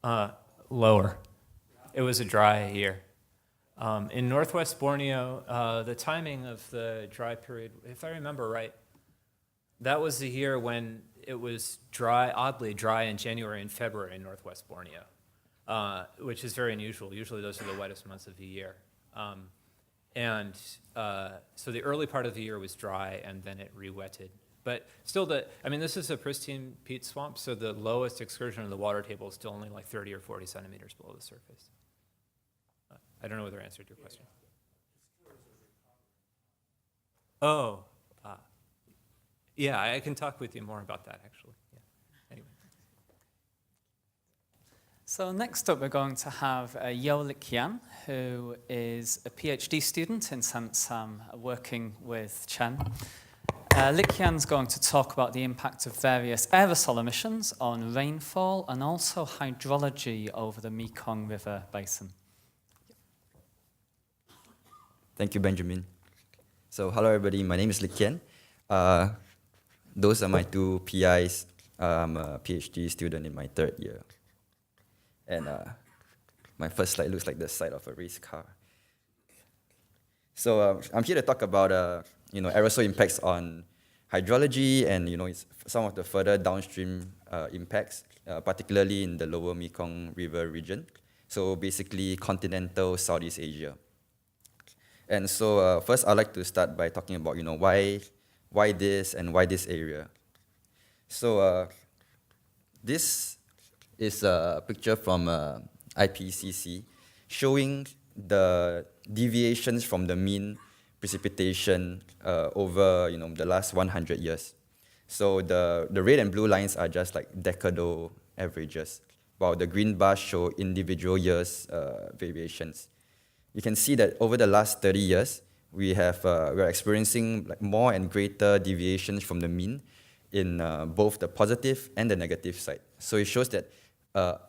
compared to 2012? Lower. It was a dry year. In Northwest Borneo, the timing of the dry period, if I remember right, that was the year when it was dry, oddly dry in January and February in Northwest Borneo, which is very unusual. Usually those are the wettest months of the year. So the early part of the year was dry, and then it re-wetted. But still, this is a pristine peat swamp, so the lowest excursion of the water table is still only like 30 or 40 centimeters below the surface. I don't know whether I answered your question. Oh, yeah, I can talk with you more about that, actually. Yeah. Anyway. So next up, we're going to have Yo Lik Yan, who is a PhD student in Sansam working with Chen. Lik Yan's going to talk about the impact of various aerosol emissions on rainfall and also hydrology over the Mekong River basin. Thank you, Benjamin. So hello, everybody. My name is Lik Yan. Those are my two PIs. I'm a PhD student in my third year. And my first slide looks like the side of a race car. So I'm here to talk about aerosol impacts on hydrology and some of the further downstream impacts, particularly in the lower Mekong River region. So basically continental Southeast Asia. And so first I'd like to start by talking about why this and why this area. So this is a picture from IPCC showing the deviations from the mean precipitation over the last 100 years. So the red and blue lines are just like decadal averages, while the green bars show individual years variations. You can see that over the last 30 years, we're experiencing more and greater deviations from the mean in both the positive and the negative side. So it shows that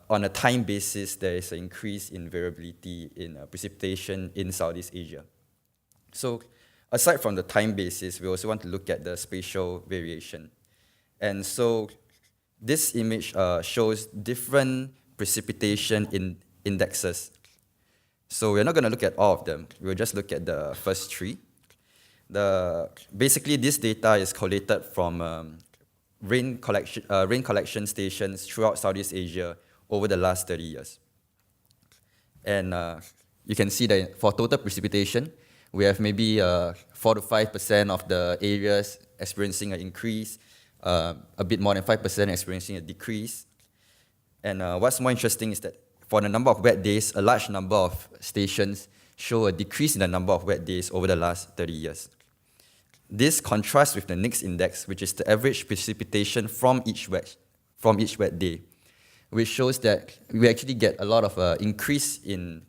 on a time basis, there is an increase in variability in precipitation in Southeast Asia. So aside from the time basis, we also want to look at the spatial variation. And so this image shows different precipitation indexes. So we're not going to look at all of them. We'll just look at the first three. basically this data is collated from rain collection stations throughout Southeast Asia over the last 30 years. And you can see that for total precipitation, we have maybe 4 to 5% of the areas experiencing an increase, a bit more than 5% experiencing a decrease. And what's more interesting is that for the number of wet days, a large number of stations show a decrease in the number of wet days over the last 30 years. This contrasts with the NICS index, which is the average precipitation from each wet day, which shows that we actually get a lot of increase in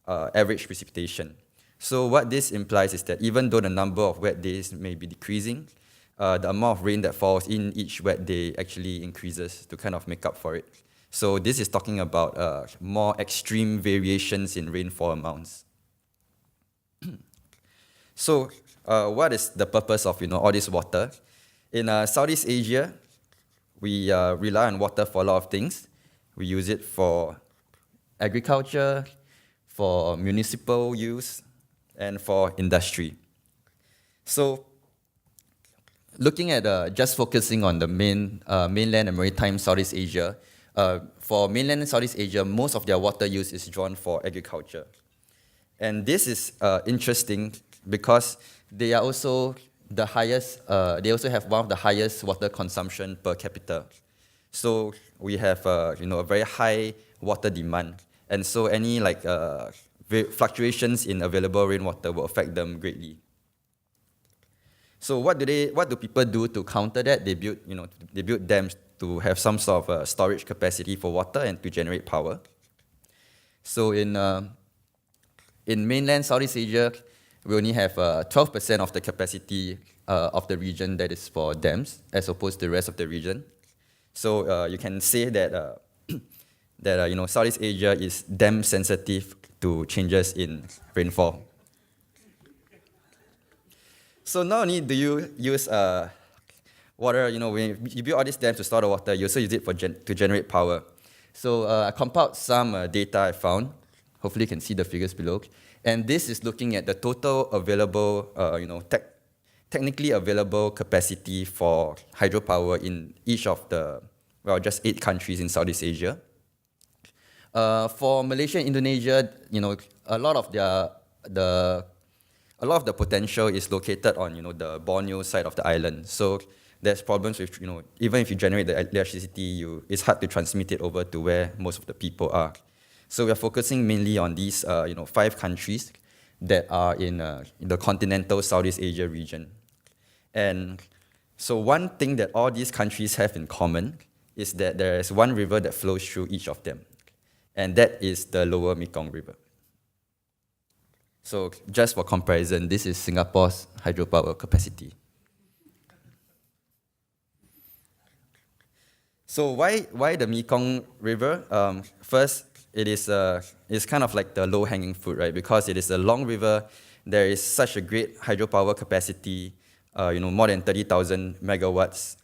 average precipitation. So what this implies is that even though the number of wet days may be decreasing, the amount of rain that falls in each wet day actually increases to kind of make up for it. So this is talking about more extreme variations in rainfall amounts. So what is the purpose of all this water? In Southeast Asia, we rely on water for a lot of things. We use it for agriculture, for municipal use, and for industry. So looking at just focusing on the mainland and maritime Southeast Asia, for mainland and Southeast Asia, most of their water use is drawn for agriculture. And this is interesting because they are also the highest, they also have one of the highest water consumption per capita. So we have a very high water demand. And so any fluctuations in available rainwater will affect them greatly. So what do people do to counter that? They build dams to have some sort of storage capacity for water and to generate power. So in mainland Southeast Asia, we only have 12% of the capacity of the region that is for dams, as opposed to the rest of the region. So you can say that Southeast Asia is dam sensitive to changes in rainfall. So not only do you use water, when you build all these dams to store the water, you also use it to generate power. So I compiled some data I found. Hopefully you can see the figures below. And this is looking at the total available, technically available capacity for hydropower in each of the, just 8 countries in Southeast Asia. For Malaysia and Indonesia, a lot of the potential is located on, the Borneo side of the island. So there's problems with, even if you generate the electricity, it's hard to transmit it over to where most of the people are. So we're focusing mainly on these, 5 countries that are in the continental Southeast Asia region. And so one thing that all these countries have in common is that there is one river that flows through each of them, and that is the Lower Mekong River. So just for comparison, this is Singapore's hydropower capacity. So why the Mekong River? First, it's kind of like the low-hanging fruit, right? Because it is a long river, there is such a great hydropower capacity, more than 30,000 megawatts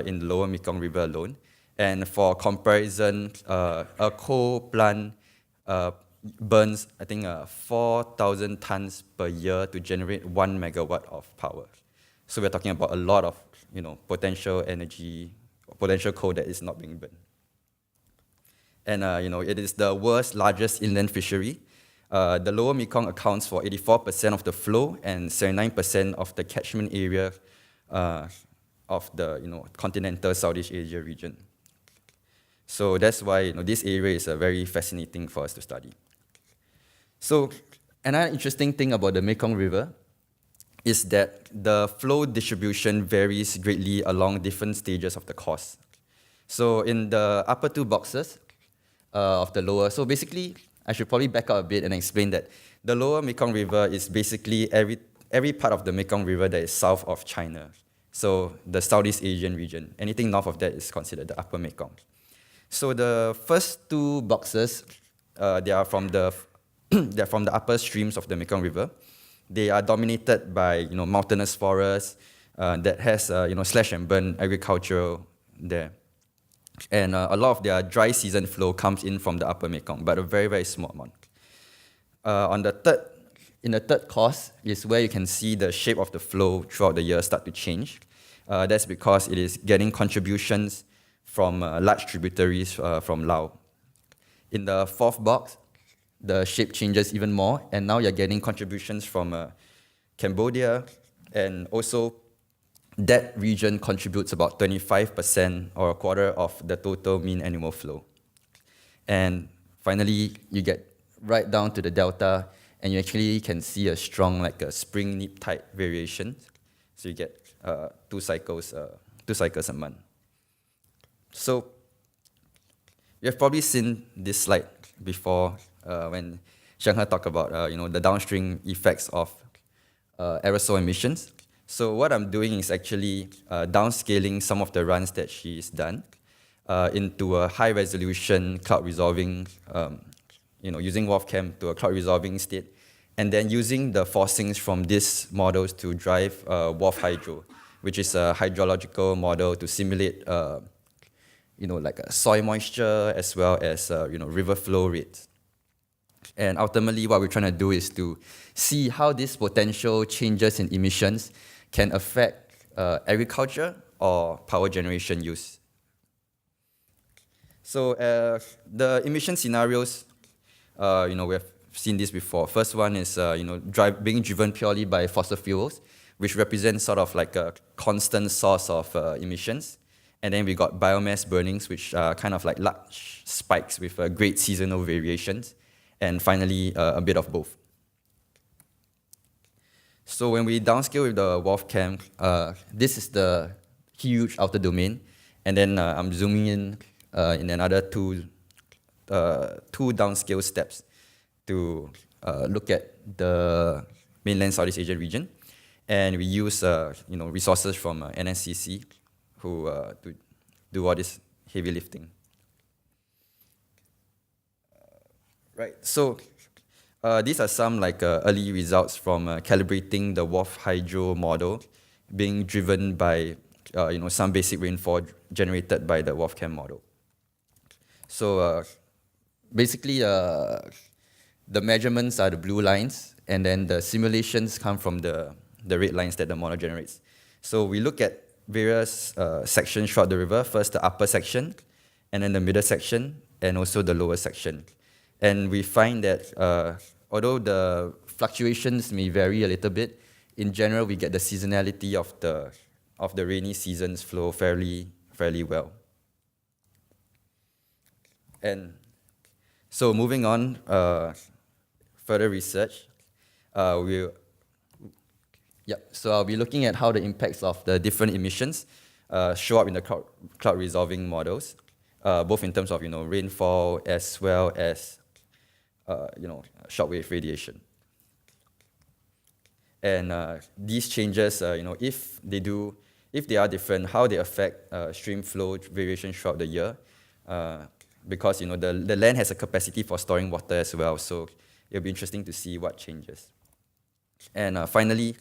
in the Lower Mekong River alone. And for comparison, a coal plant burns, I think, 4,000 tons per year to generate 1 megawatt of power. So we're talking about a lot of, potential energy, potential coal that is not being burned. And it is the world's largest inland fishery. The Lower Mekong accounts for 84% of the flow and 79% of the catchment area of the continental Southeast Asia region. So that's why this area is very fascinating for us to study. So another interesting thing about the Mekong River is that the flow distribution varies greatly along different stages of the course. So in the upper 2 boxes of the lower, so basically I should probably back up a bit and explain that the Lower Mekong River is basically every part of the Mekong River that is south of China. So the Southeast Asian region, anything north of that is considered the Upper Mekong. So the first 2 boxes, they are from the upper streams of the Mekong River. They are dominated by mountainous forests that has slash and burn agriculture there, and a lot of their dry season flow comes in from the Upper Mekong, but a very, very small amount. On the in the third course is where you can see the shape of the flow throughout the year start to change. That's because it is getting contributions from large tributaries from Laos. In the fourth box, the shape changes even more, and now you're getting contributions from Cambodia, and also that region contributes about 25% or a quarter of the total mean annual flow. And finally, you get right down to the delta, and you actually can see a strong, like a spring neap tide variation. So you get 2 cycles a month. So you have probably seen this slide before when Xianghe talked about the downstream effects of aerosol emissions. So what I'm doing is actually downscaling some of the runs that she's done into a high resolution cloud resolving, using WRF-Chem to a cloud resolving state, and then using the forcings from these models to drive WRF Hydro, which is a hydrological model to simulate like a soil moisture as well as river flow rates. And ultimately, what we're trying to do is to see how these potential changes in emissions can affect agriculture or power generation use. So the emission scenarios, we have seen this before. First one is being driven purely by fossil fuels, which represents sort of like a constant source of emissions. And then we got biomass burnings, which are kind of like large spikes with great seasonal variations. And finally, a bit of both. So when we downscale with the WRF-Chem, this is the huge outer domain. And then I'm zooming in another two downscale steps to look at the mainland Southeast Asian region. And we use resources from NSCC to do all this heavy lifting. Right, so these are some early results from calibrating the WRF Hydro model being driven by some basic rainfall generated by the WRF-Chem model. So basically, the measurements are the blue lines, and then the simulations come from the red lines that the model generates. So we look at various sections throughout the river, first the upper section, and then the middle section, and also the lower section. And we find that although the fluctuations may vary a little bit, in general we get the seasonality of the rainy season's flow fairly well. And so moving on, further research, so I'll be looking at how the impacts of the different emissions show up in the cloud resolving models, both in terms of rainfall as well as shortwave radiation. And these changes, if they are different, how they affect stream flow variation throughout the year, because the land has a capacity for storing water as well, so it'll be interesting to see what changes. And finally,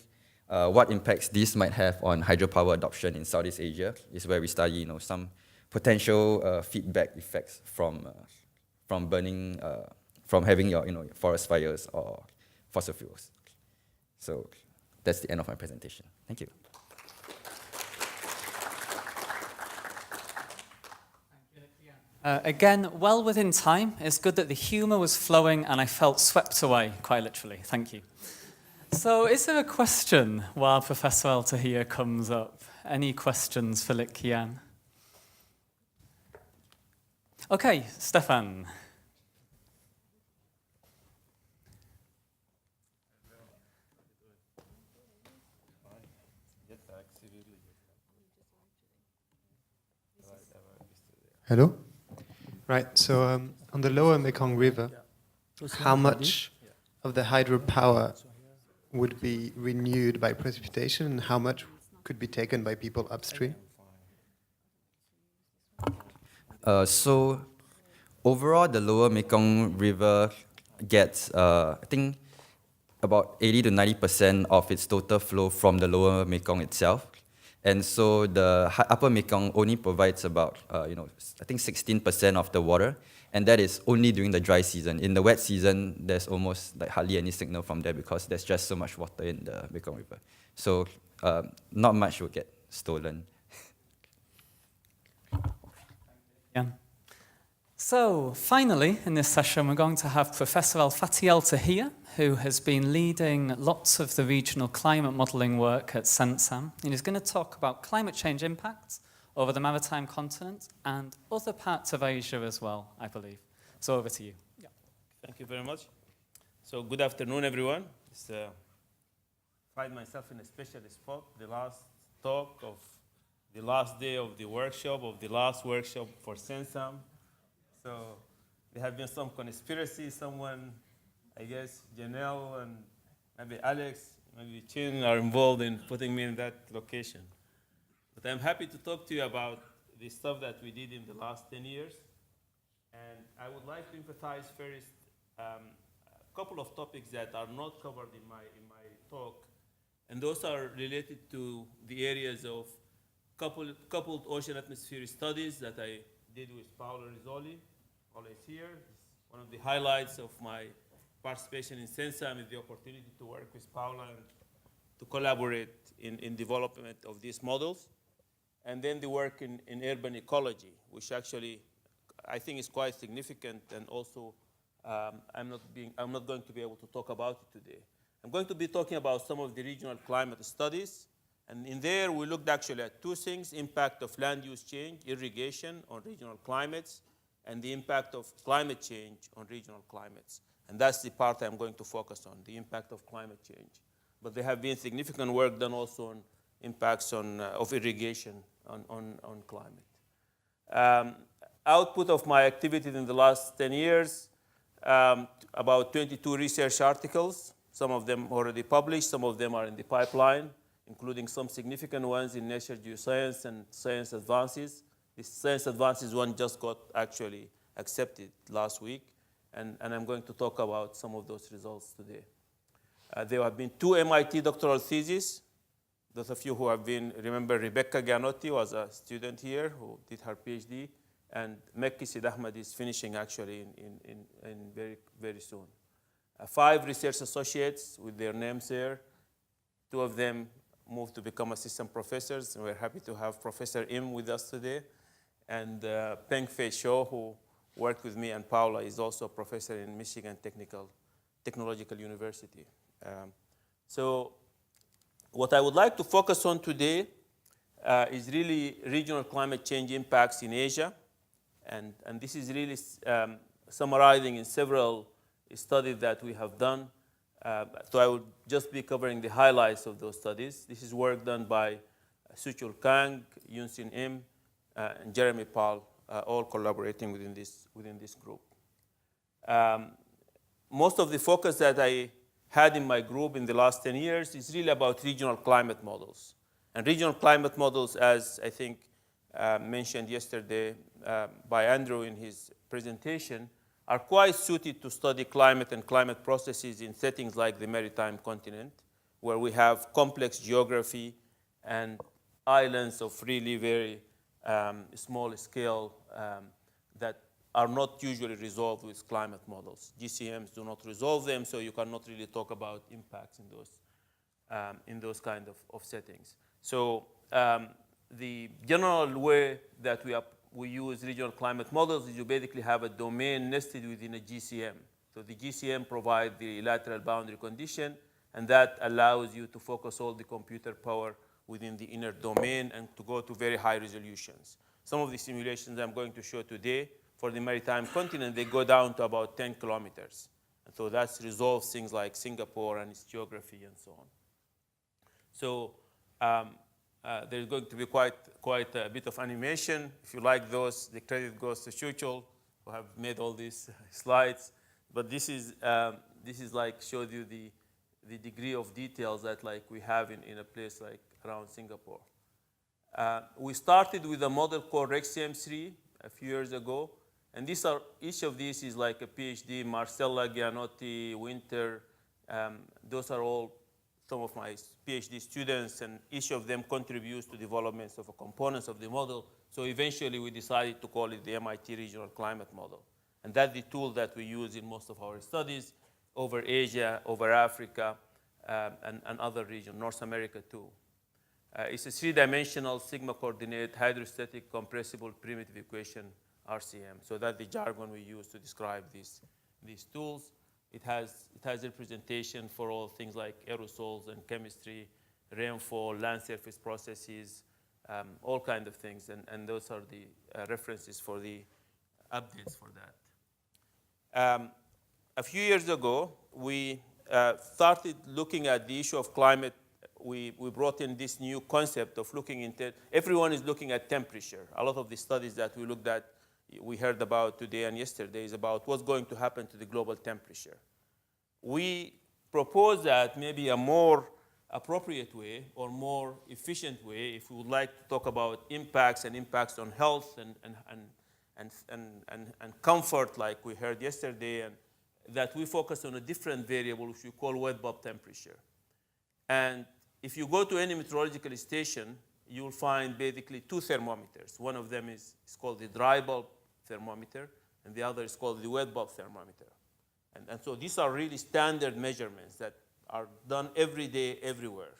what impacts this might have on hydropower adoption in Southeast Asia is where we study some potential feedback effects from burning, from having your forest fires or fossil fuels. So that's the end of my presentation. Thank you. Again, well within time. It's good that the humor was flowing and I felt swept away, quite literally. Thank you. So is there a question while Professor Al-Tahir comes up? Any questions for Lik Qian? Okay, Stefan. Hello? Right, so on the lower Mekong River, how much of the hydropower would be renewed by precipitation and how much could be taken by people upstream? So overall, the lower Mekong River gets, I think, about 80 to 90% of its total flow from the lower Mekong itself. And so the upper Mekong only provides about, I think 16% of the water, And that is only during the dry season. In the wet season, there's almost like hardly any signal from there because there's just so much water in the Mekong River. So not much will get stolen. Yeah. So finally, in this session, we're going to have Professor Al-Fatih Al-Tahir, who has been leading lots of the regional climate modelling work at CENTSAM, and he's going to talk about climate change impacts over the maritime continent and other parts of Asia as well, I believe. So over to you. Yeah. Thank you very much. So good afternoon, everyone. Find myself in a special spot, the last talk of the last day of the workshop, of the last workshop for CENTSAM. So there have been some conspiracy. Someone, I guess, Janelle and maybe Alex, maybe Chin are involved in putting me in that location. But I'm happy to talk to you about the stuff that we did in the last 10 years. And I would like to emphasize first a couple of topics that are not covered in my talk. And those are related to the areas of coupled ocean atmosphere studies that I did with Paolo Rizzoli. Paolo is here. One of the highlights of my participation in CENTSAM is the opportunity to work with Paolo and to collaborate in development of these models. And then the work in urban ecology, which actually I think is quite significant, and also I'm not going to be able to talk about it today. I'm going to be talking about some of the regional climate studies, and in there we looked actually at two things: impact of land use change, irrigation on regional climates, and the impact of climate change on regional climates. And that's the part I'm going to focus on, the impact of climate change. But there have been significant work done also on impacts of irrigation on climate. Output of my activities in the last 10 years, about 22 research articles. Some of them already published, some of them are in the pipeline, including some significant ones in Nature Geoscience and Science Advances. The Science Advances one just got actually accepted last week, and I'm going to talk about some of those results today. There have been 2 MIT doctoral theses. Those of you who have been, remember Rebecca Gianotti was a student here who did her PhD, and Mekki Sid Ahmed is finishing actually in very, very soon. 5 research associates with their names there. 2 of them moved to become assistant professors, and we're happy to have Professor Im with us today. And Peng Fei Shou, who worked with me, and Paula is also a professor in Michigan Technological University. So what I would like to focus on today is really regional climate change impacts in Asia. And this is really summarizing in several studies that we have done. So I will just be covering the highlights of those studies. This is work done by Suchul Kang, Yunsin Im, and Jeremy Paul, all collaborating within this group. Most of the focus that I had in my group in the last 10 years is really about regional climate models. And regional climate models, as I think mentioned yesterday by Andrew in his presentation, are quite suited to study climate and climate processes in settings like the maritime continent, where we have complex geography and islands of really very small scale that are not usually resolved with climate models. GCMs do not resolve them, so you cannot really talk about impacts in those kind of settings. So the general way that we use regional climate models is you basically have a domain nested within a GCM. So the GCM provides the lateral boundary condition, and that allows you to focus all the computer power within the inner domain and to go to very high resolutions. Some of the simulations I'm going to show today for the maritime continent, they go down to about 10 kilometers. And so that resolves things like Singapore and its geography and so on. So there's going to be quite a bit of animation. If you like those, the credit goes to Shuchul, who have made all these slides. But this is like showed you the degree of details that like we have in a place like around Singapore. We started with a model called REXCM3 a few years ago. And each of these is like a PhD, Marcella, Gianotti, Winter. Those are all some of my PhD students, and each of them contributes to developments of components of the model. So eventually we decided to call it the MIT Regional Climate Model. And that's the tool that we use in most of our studies over Asia, over Africa, and other regions, North America too. It's a three-dimensional sigma coordinate hydrostatic compressible primitive equation, RCM. So that's the jargon we use to describe these tools. It has representation for all things like aerosols and chemistry, rainfall, land surface processes, all kinds of things. And those are the references for the updates for that. A few years ago, we started looking at the issue of climate. We brought in this new concept of looking into, everyone is looking at temperature. A lot of the studies that we looked at, we heard about today and yesterday is about what's going to happen to the global temperature. We propose that maybe a more appropriate way or more efficient way, if we would like to talk about impacts on health and comfort like we heard yesterday, and that we focus on a different variable which we call wet bulb temperature. And if you go to any meteorological station, you'll find basically two thermometers. One of them is called the dry bulb thermometer, and the other is called the wet bulb thermometer. And so these are really standard measurements that are done every day, everywhere.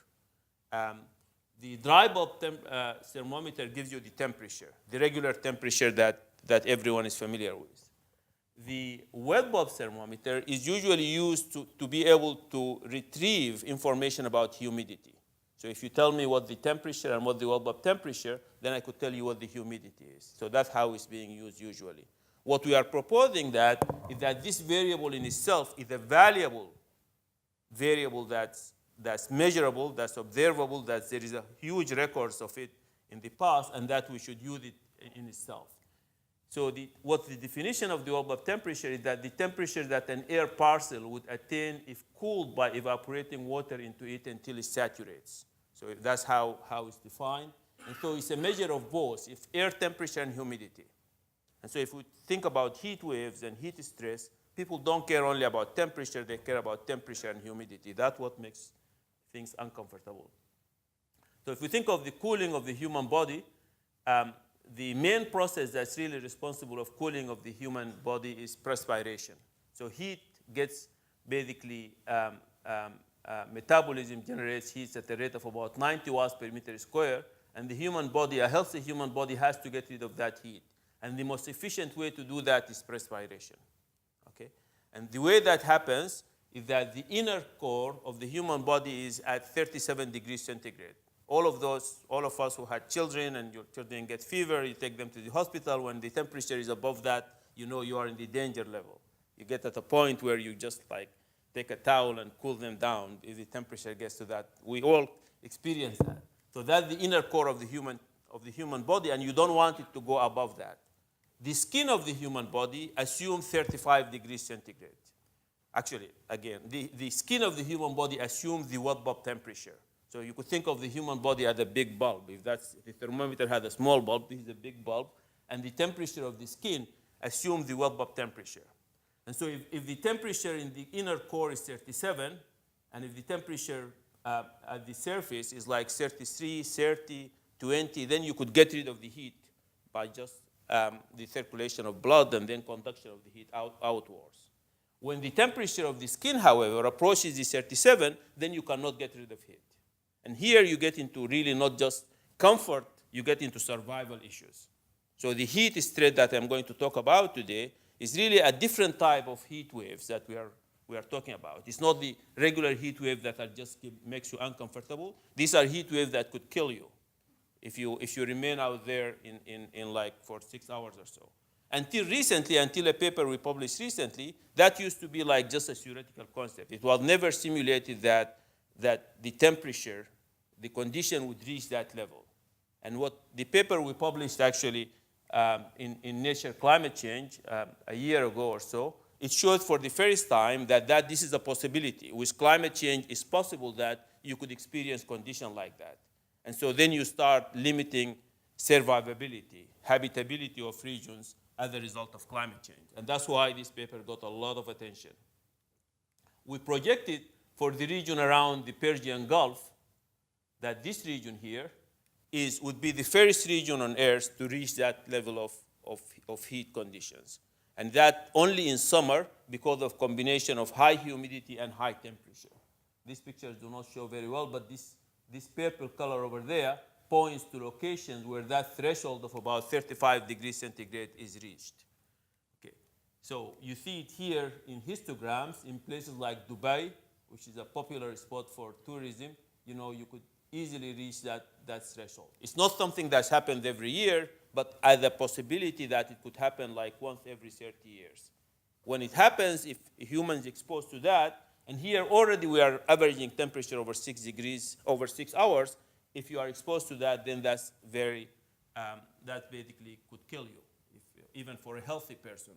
The dry bulb thermometer gives you the temperature, the regular temperature that everyone is familiar with. The wet bulb thermometer is usually used to be able to retrieve information about humidity. So if you tell me what the temperature and what the wet bulb temperature, then I could tell you what the humidity is. So that's how it's being used usually. What we are proposing is that this variable in itself is a valuable variable that's measurable, that's observable, that there is a huge records of it in the past, and that we should use it in itself. So what the definition of the wet bulb temperature is that the temperature that an air parcel would attain if cooled by evaporating water into it until it saturates. So that's how it's defined. And so it's a measure of both, if air temperature and humidity. And so if we think about heat waves and heat stress, people don't care only about temperature, they care about temperature and humidity. That's what makes things uncomfortable. So if we think of the cooling of the human body, the main process that's really responsible of cooling of the human body is perspiration. So heat gets basically, metabolism generates heat at the rate of about 90 watts per meter square, and the human body, a healthy human body, has to get rid of that heat. And the most efficient way to do that is perspiration. Okay? And the way that happens is that the inner core of the human body is at 37 degrees centigrade. All of us who had children and your children get fever, you take them to the hospital. When the temperature is above that, you know you are in the danger level. You get at a point where you just like take a towel and cool them down if the temperature gets to that. We all experience that. So that's the inner core of the human body, and you don't want it to go above that. The skin of the human body assumes 35 degrees centigrade. Actually, again, the skin of the human body assumes the wet bulb temperature. So you could think of the human body as a big bulb. If the thermometer had a small bulb, this is a big bulb, and the temperature of the skin assumes the wet bulb temperature. And so if the temperature in the inner core is 37, and if the temperature at the surface is like 33, 30, 20, then you could get rid of the heat by just the circulation of blood and then conduction of the heat outwards. When the temperature of the skin, however, approaches the 37, then you cannot get rid of heat. And here you get into really not just comfort, you get into survival issues. So the heat stress that I'm going to talk about today is really a different type of heat waves that we are talking about. It's not the regular heat wave that makes you uncomfortable. These are heat waves that could kill you if you remain out there in like for 6 hours or so. Until recently, until a paper we published recently, that used to be like just a theoretical concept. It was never simulated that the temperature, the condition would reach that level. And what the paper we published actually in Nature Climate Change a year ago or so, it showed for the first time that this is a possibility. With climate change, it's possible that you could experience conditions like that. And so then you start limiting survivability, habitability of regions as a result of climate change. And that's why this paper got a lot of attention. We projected for the region around the Persian Gulf that this region here would be the first region on Earth to reach that level of heat conditions. And that only in summer because of combination of high humidity and high temperature. These pictures do not show very well, but this purple color over there points to locations where that threshold of about 35 degrees centigrade is reached. Okay. So you see it here in histograms in places like Dubai, which is a popular spot for tourism. You could easily reach that threshold. It's not something that's happened every year, but as a possibility that it could happen like once every 30 years. When it happens, if humans exposed to that, and here already we are averaging temperature over 6 degrees over 6 hours, if you are exposed to that, then that's that basically could kill you, even for a healthy person.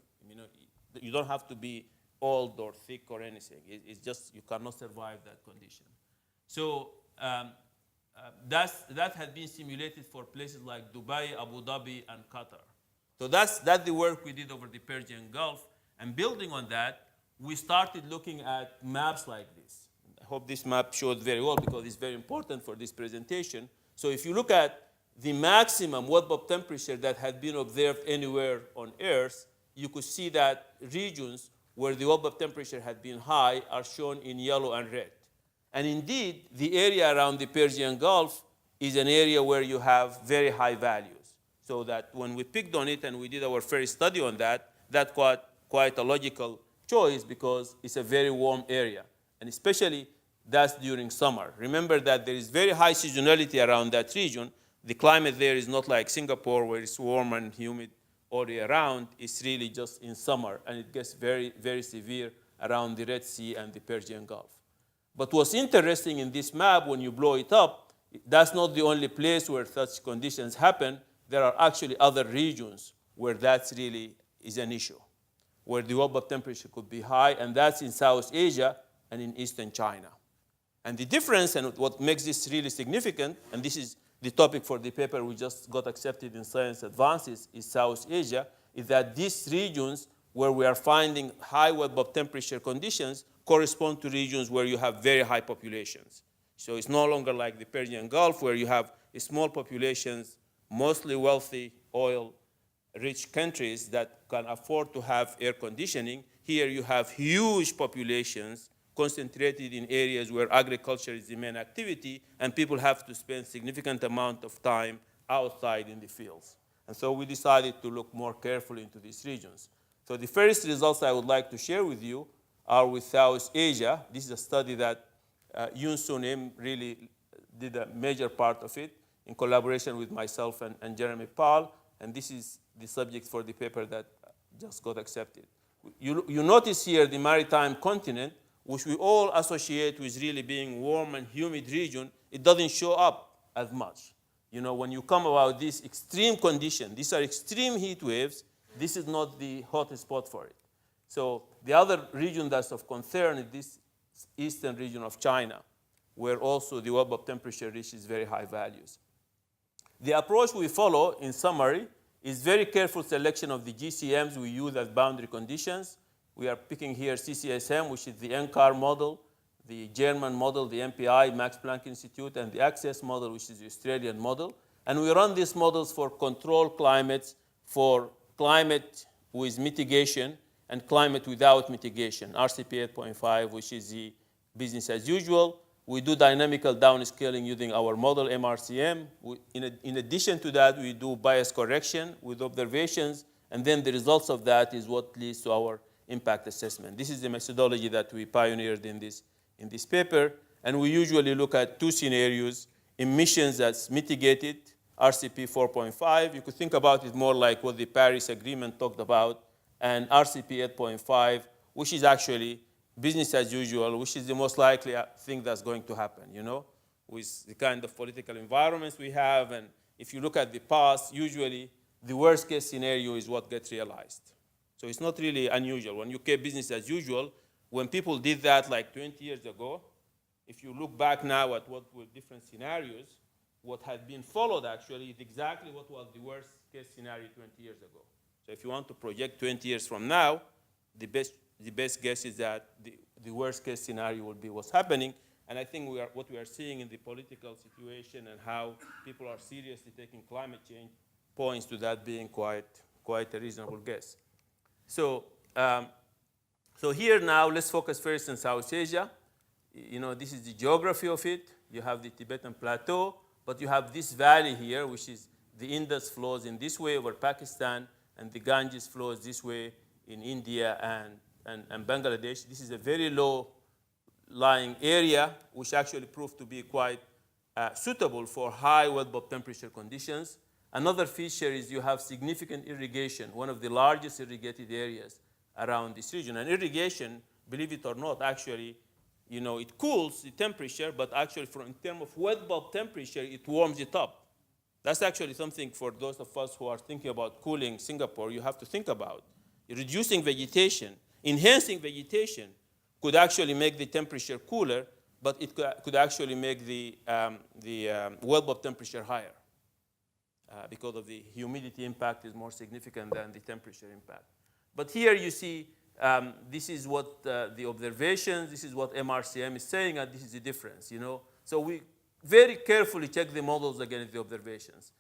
You don't have to be old or thick or anything. It's just you cannot survive that condition. So that had been simulated for places like Dubai, Abu Dhabi, and Qatar. So that's the work we did over the Persian Gulf. And building on that, we started looking at maps like this. I hope this map shows very well because it's very important for this presentation. So if you look at the maximum wet bulb temperature that had been observed anywhere on Earth, you could see that regions where the wet bulb temperature had been high are shown in yellow and red. And indeed, the area around the Persian Gulf is an area where you have very high values. So that when we picked on it and we did our first study on that, that's quite a logical choice because it's a very warm area. And especially that's during summer. Remember that there is very high seasonality around that region. The climate there is not like Singapore where it's warm and humid all year round. It's really just in summer, and it gets very, very severe around the Red Sea and the Persian Gulf. But what's interesting in this map, when you blow it up, that's not the only place where such conditions happen. There are actually other regions where that really is an issue, where the wet bulb temperature could be high, and that's in South Asia and in Eastern China. And the difference, and what makes this really significant, and this is the topic for the paper we just got accepted in Science Advances, is South Asia, is that these regions where we are finding high wet bulb temperature conditions correspond to regions where you have very high populations. So it's no longer like the Persian Gulf where you have small populations, mostly wealthy, oil-rich countries that can afford to have air conditioning. Here you have huge populations concentrated in areas where agriculture is the main activity, and people have to spend significant amount of time outside in the fields. And so we decided to look more carefully into these regions. So the first results I would like to share with you are with South Asia. This is a study that Yoon Soon Im really did a major part of it in collaboration with myself and Jeremy Paul, and this is the subject for the paper that just got accepted. You notice here the maritime continent, which we all associate with really being warm and humid region. It doesn't show up as much. When you come about this extreme condition, these are extreme heat waves, this is not the hottest spot for it. So the other region that's of concern is this eastern region of China, where also the wet bulb temperature reaches very high values. The approach we follow, in summary, is very careful selection of the GCMs we use as boundary conditions. We are picking here CCSM, which is the NCAR model, the German model, the MPI, Max Planck Institute, and the ACCESS model, which is the Australian model. And we run these models for controlled climates, for climate with mitigation, and climate without mitigation, RCP 8.5, which is the business as usual. We do dynamical downscaling using our model, MRCM. In addition to that, we do bias correction with observations, and then the results of that is what leads to our impact assessment. This is the methodology that we pioneered in this paper, and we usually look at two scenarios: emissions that's mitigated, RCP 4.5. You could think about it more like what the Paris Agreement talked about, and RCP 8.5, which is actually business as usual, which is the most likely thing that's going to happen, with the kind of political environments we have. And if you look at the past, usually the worst case scenario is what gets realized. So it's not really unusual. When you keep business as usual, when people did that like 20 years ago, if you look back now at what were different scenarios, what had been followed actually is exactly what was the worst case scenario 20 years ago. So if you want to project 20 years from now, the best guess is that the worst case scenario will be what's happening. And I think what we are seeing in the political situation and how people are seriously taking climate change points to that being quite a reasonable guess. So, so here now, let's focus first on South Asia. You know, this is the geography of it. You have the Tibetan Plateau, but you have this valley here, which is the Indus flows in this way over Pakistan, and the Ganges flows this way in India and Bangladesh. This is a very low-lying area, which actually proved to be quite suitable for high wet bulb temperature conditions. Another feature is you have significant irrigation, one of the largest irrigated areas around this region. And irrigation, believe it or not, actually, you know, it cools the temperature, but actually in terms of wet bulb temperature, it warms it up. That's actually something for those of us who are thinking about cooling Singapore, you have to think about. Reducing vegetation, enhancing vegetation could actually make the temperature cooler, but it could actually make the wet bulb temperature higher because of the humidity impact is more significant than the temperature impact. But here you see this is what the observations, this is what MRCM is saying, and this is the difference, you know. So we very carefully check the models against the observations.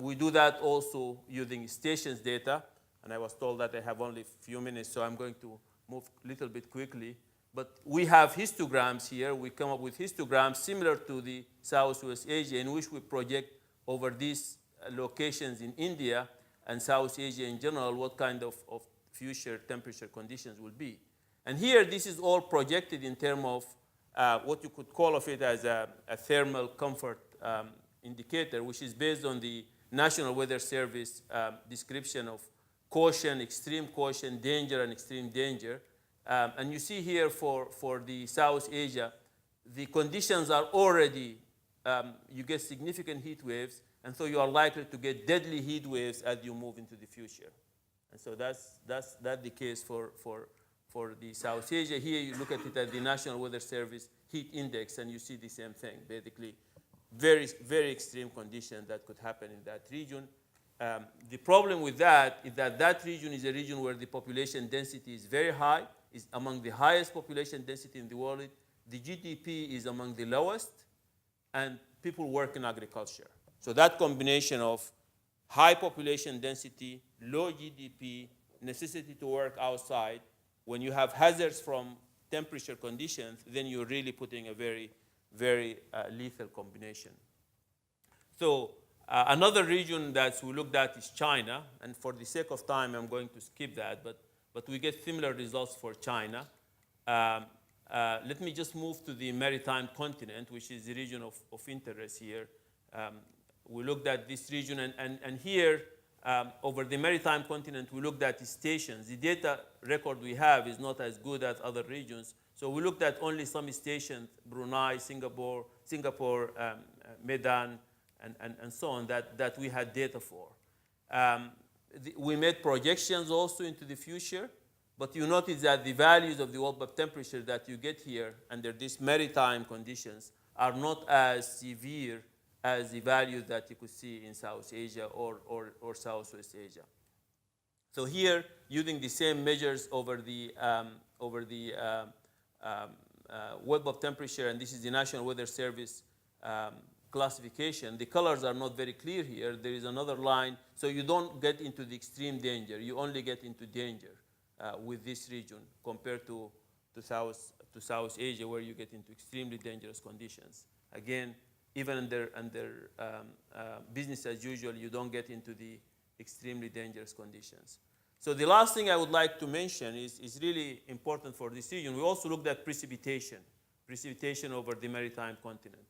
We do that also using stations data, and I was told that I have only a few minutes, so I'm going to move a little bit quickly. But we have histograms here. We come up with histograms similar to the Southwest Asia, in which we project over these locations in India and South Asia in general what kind of future temperature conditions will be. And here, this is all projected in terms of what you could call of it as a thermal comfort indicator, which is based on the National Weather Service description of caution, extreme caution, danger, and extreme danger. And you see here for the South Asia, the conditions are already, you get significant heat waves, and so you are likely to get deadly heat waves as you move into the future. And so that's the case for the South Asia. Here you look at it at the National Weather Service heat index, and you see the same thing, basically very, very extreme conditions that could happen in that region. The problem with that is that that region is a region where the population density is very high, is among the highest population density in the world. The GDP is among the lowest, and people work in agriculture. So that combination of high population density, low GDP, necessity to work outside, when you have hazards from temperature conditions, then you're really putting a very, very lethal combination. So another region that we looked at is China, and for the sake of time, I'm going to skip that, but we get similar results for China. Let me just move to the maritime continent, which is the region of interest here. We looked at this region, and here, over the maritime continent, we looked at the stations. The data record we have is not as good as other regions, so we looked at only some stations, Brunei, Singapore, Medan, and so on, that we had data for. We made projections also into the future, but you notice that the values of the wet bulb temperature that you get here under these maritime conditions are not as severe as the values that you could see in South Asia or Southwest Asia. So here, using the same measures over the wet bulb temperature, and this is the National Weather Service classification, the colors are not very clear here. There is another line, so you don't get into the extreme danger. You only get into danger with this region compared to South Asia, where you get into extremely dangerous conditions. Again, even under business as usual, you don't get into the extremely dangerous conditions. So the last thing I would like to mention is really important for this region. We also looked at precipitation over the maritime continent.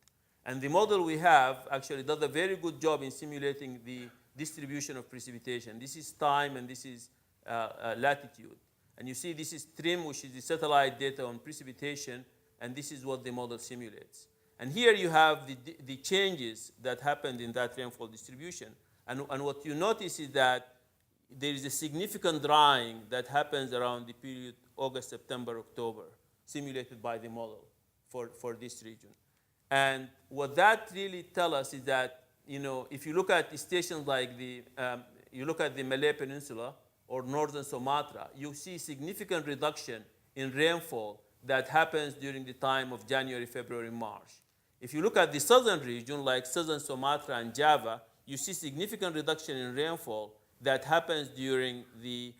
And the model we have actually does a very good job in simulating the distribution of precipitation. This is time, and this is latitude. And you see this is TRMM, which is the satellite data on precipitation, and this is what the model simulates. And here you have the changes that happened in that rainfall distribution. And what you notice is that there is a significant drying that happens around the period August, September, October, simulated by the model for this region. And what that really tells us is that, you know, if you look at stations like you look at the Malay Peninsula or northern Sumatra, you see significant reduction in rainfall that happens during the time of January, February, March. If you look at the southern region, like southern Sumatra and Java, you see significant reduction in rainfall that happens during the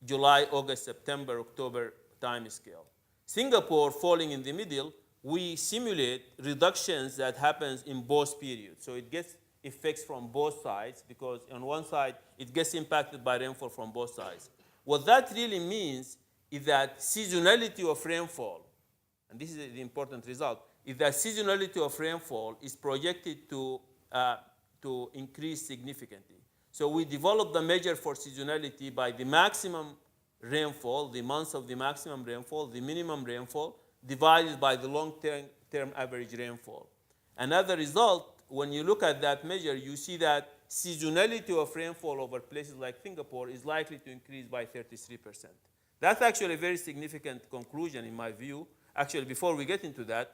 July, August, September, October time scale. Singapore falling in the middle, we simulate reductions that happens in both periods. So it gets effects from both sides because on one side, it gets impacted by rainfall from both sides. What that really means is that seasonality of rainfall, and this is the important result, is that seasonality of rainfall is projected to increase significantly. So we developed the measure for seasonality by the maximum rainfall, the months of the maximum rainfall, the minimum rainfall, divided by the long-term average rainfall. And as a result, when you look at that measure, you see that seasonality of rainfall over places like Singapore is likely to increase by 33%. That's actually a very significant conclusion in my view. Actually, before we get into that,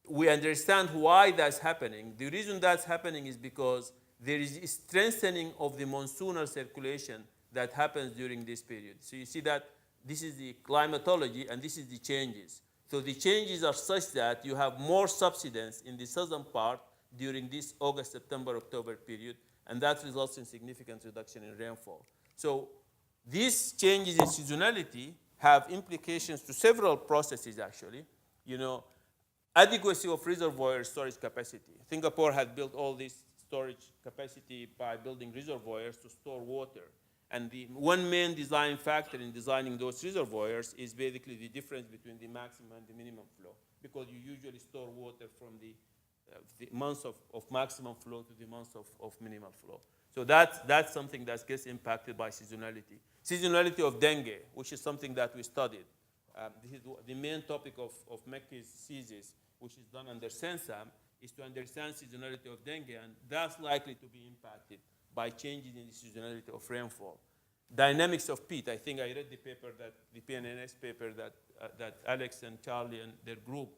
we understand why that's happening. The reason that's happening is because there is a strengthening of the monsoonal circulation that happens during this period. So you see that this is the climatology and this is the changes. So the changes are such that you have more subsidence in the southern part during this August, September, October period, and that results in significant reduction in rainfall. So these changes in seasonality have implications to several processes actually. You know, adequacy of reservoir storage capacity. Singapore had built all this storage capacity by building reservoirs to store water. And the one main design factor in designing those reservoirs is basically the difference between the maximum and the minimum flow, because you usually store water from the months of maximum flow to the months of minimal flow. So that's something that gets impacted by seasonality. Seasonality of dengue, which is something that we studied. This is the main topic of Mekki's thesis, which is done under SENSAM, is to understand seasonality of dengue, and that's likely to be impacted by changes in the seasonality of rainfall. Dynamics of peat. I think I read the paper that the PNNS paper that Alex and Charlie and their group,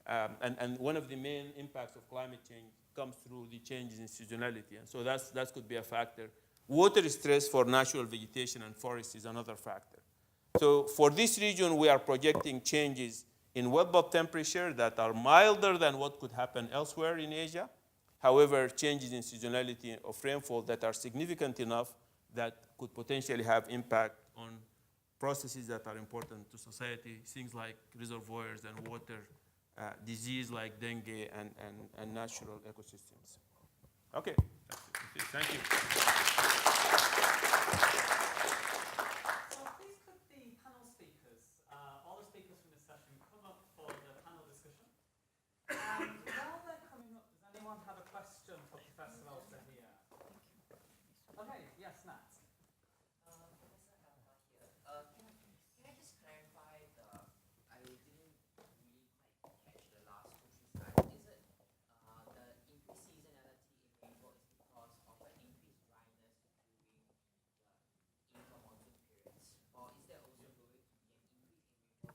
and one of the main impacts of climate change comes through the changes in seasonality, and so that could be a factor. Water stress for natural vegetation and forests is another factor. So for this region, we are projecting changes in wet bulb temperature that are milder than what could happen elsewhere in Asia. However, changes in seasonality of rainfall that are significant enough that could potentially have impact on processes that are important to society, things like reservoirs and water, disease like dengue and natural ecosystems. Okay, thank you. So please could the panel speakers, all the speakers from this session, come up for the panel discussion. And while they're coming up, does anyone have a question for Professor Elsa here? Okay, yes, Nat. Can I just clarify I didn't really quite catch the last 2-3 slides. Is it the increased seasonality in rainfall is because of the increased dryness during the intermonsoon periods? Or is there also going to be an increase in rainfall during the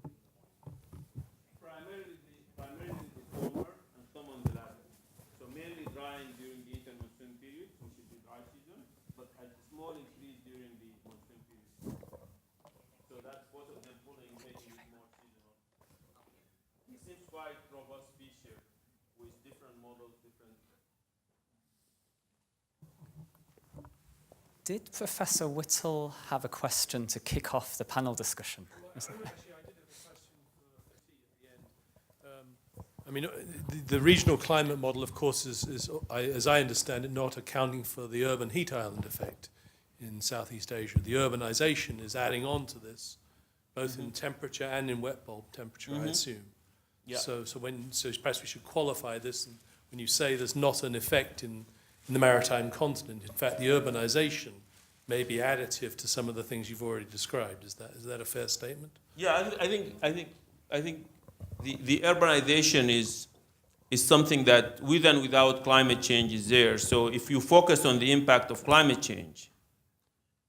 monsoon? Primarily the former and some on the latter. So mainly drying during the intermonsoon period, which is the dry season, but a small increase during the monsoon period. So that's both of them pulling, making it more seasonal. It seems quite robust feature with different models, different. Did Professor Whittle have a question to kick off the panel discussion? Actually, I did have a question for Fatih at the end. I mean, the regional climate model, of course, is, as I understand it, not accounting for the urban heat island effect in Southeast Asia. The urbanization is adding on to this, both in temperature and in wet bulb temperature, I assume. Yeah. So perhaps we should qualify this. And when you say there's not an effect in the maritime continent, in fact, the urbanization may be additive to some of the things you've already described. Is that a fair statement? Yeah, I think the urbanization is something that with and without climate change is there. So if you focus on the impact of climate change,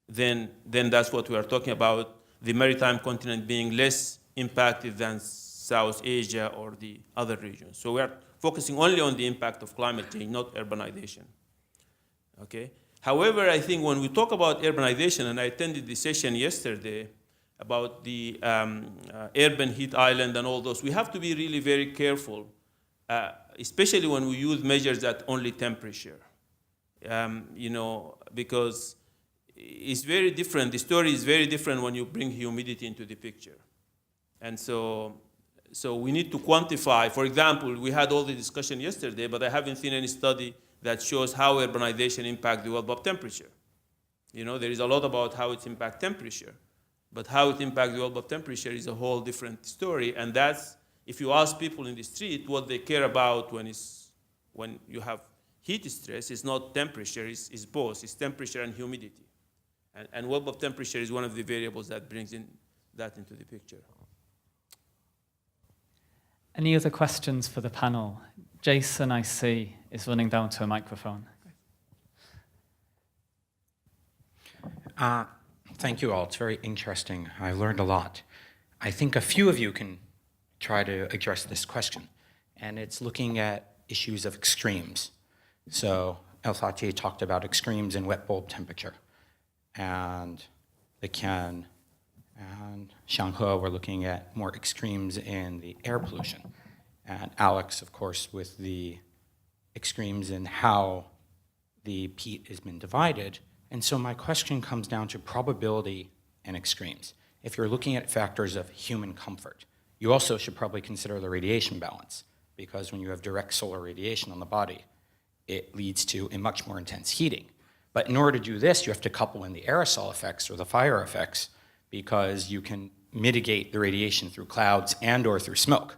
then that's what we are talking about, the maritime continent being less impacted than South Asia or the other regions. So we are focusing only on the impact of climate change, not urbanization. Okay? However, I think when we talk about urbanization, and I attended the session yesterday about the urban heat island and all those, we have to be really very careful, especially when we use measures at only temperature. Because is very different. The story is very different when you bring humidity into the picture. And so we need to quantify. For example, we had all the discussion yesterday, but I haven't seen any study that shows how urbanization impacts the well-bulb temperature. You know, there is a lot about how it impacts temperature, but how it impacts the well-bulb temperature is a whole different story. And that's, if you ask people in the street what they care about when you have heat stress, it's not temperature, it's both. It's temperature and humidity. And well-bulb temperature is one of the variables that brings that into the picture. Any other questions for the panel? Jason, I see, is running down to a microphone. Thank you all. It's very interesting. I learned a lot. I think a few of you can try to address this question, and it's looking at issues of extremes. So Elsatie talked about extremes in wet bulb temperature, and Liqian and Xianghe were looking at more extremes in the air pollution. And Alex, of course, with the extremes in how the peat has been divided. And so my question comes down to probability and extremes. If you're looking at factors of human comfort, you also should probably consider the radiation balance, because when you have direct solar radiation on the body, it leads to a much more intense heating. But in order to do this, you have to couple in the aerosol effects or the fire effects, because you can mitigate the radiation through clouds and or through smoke.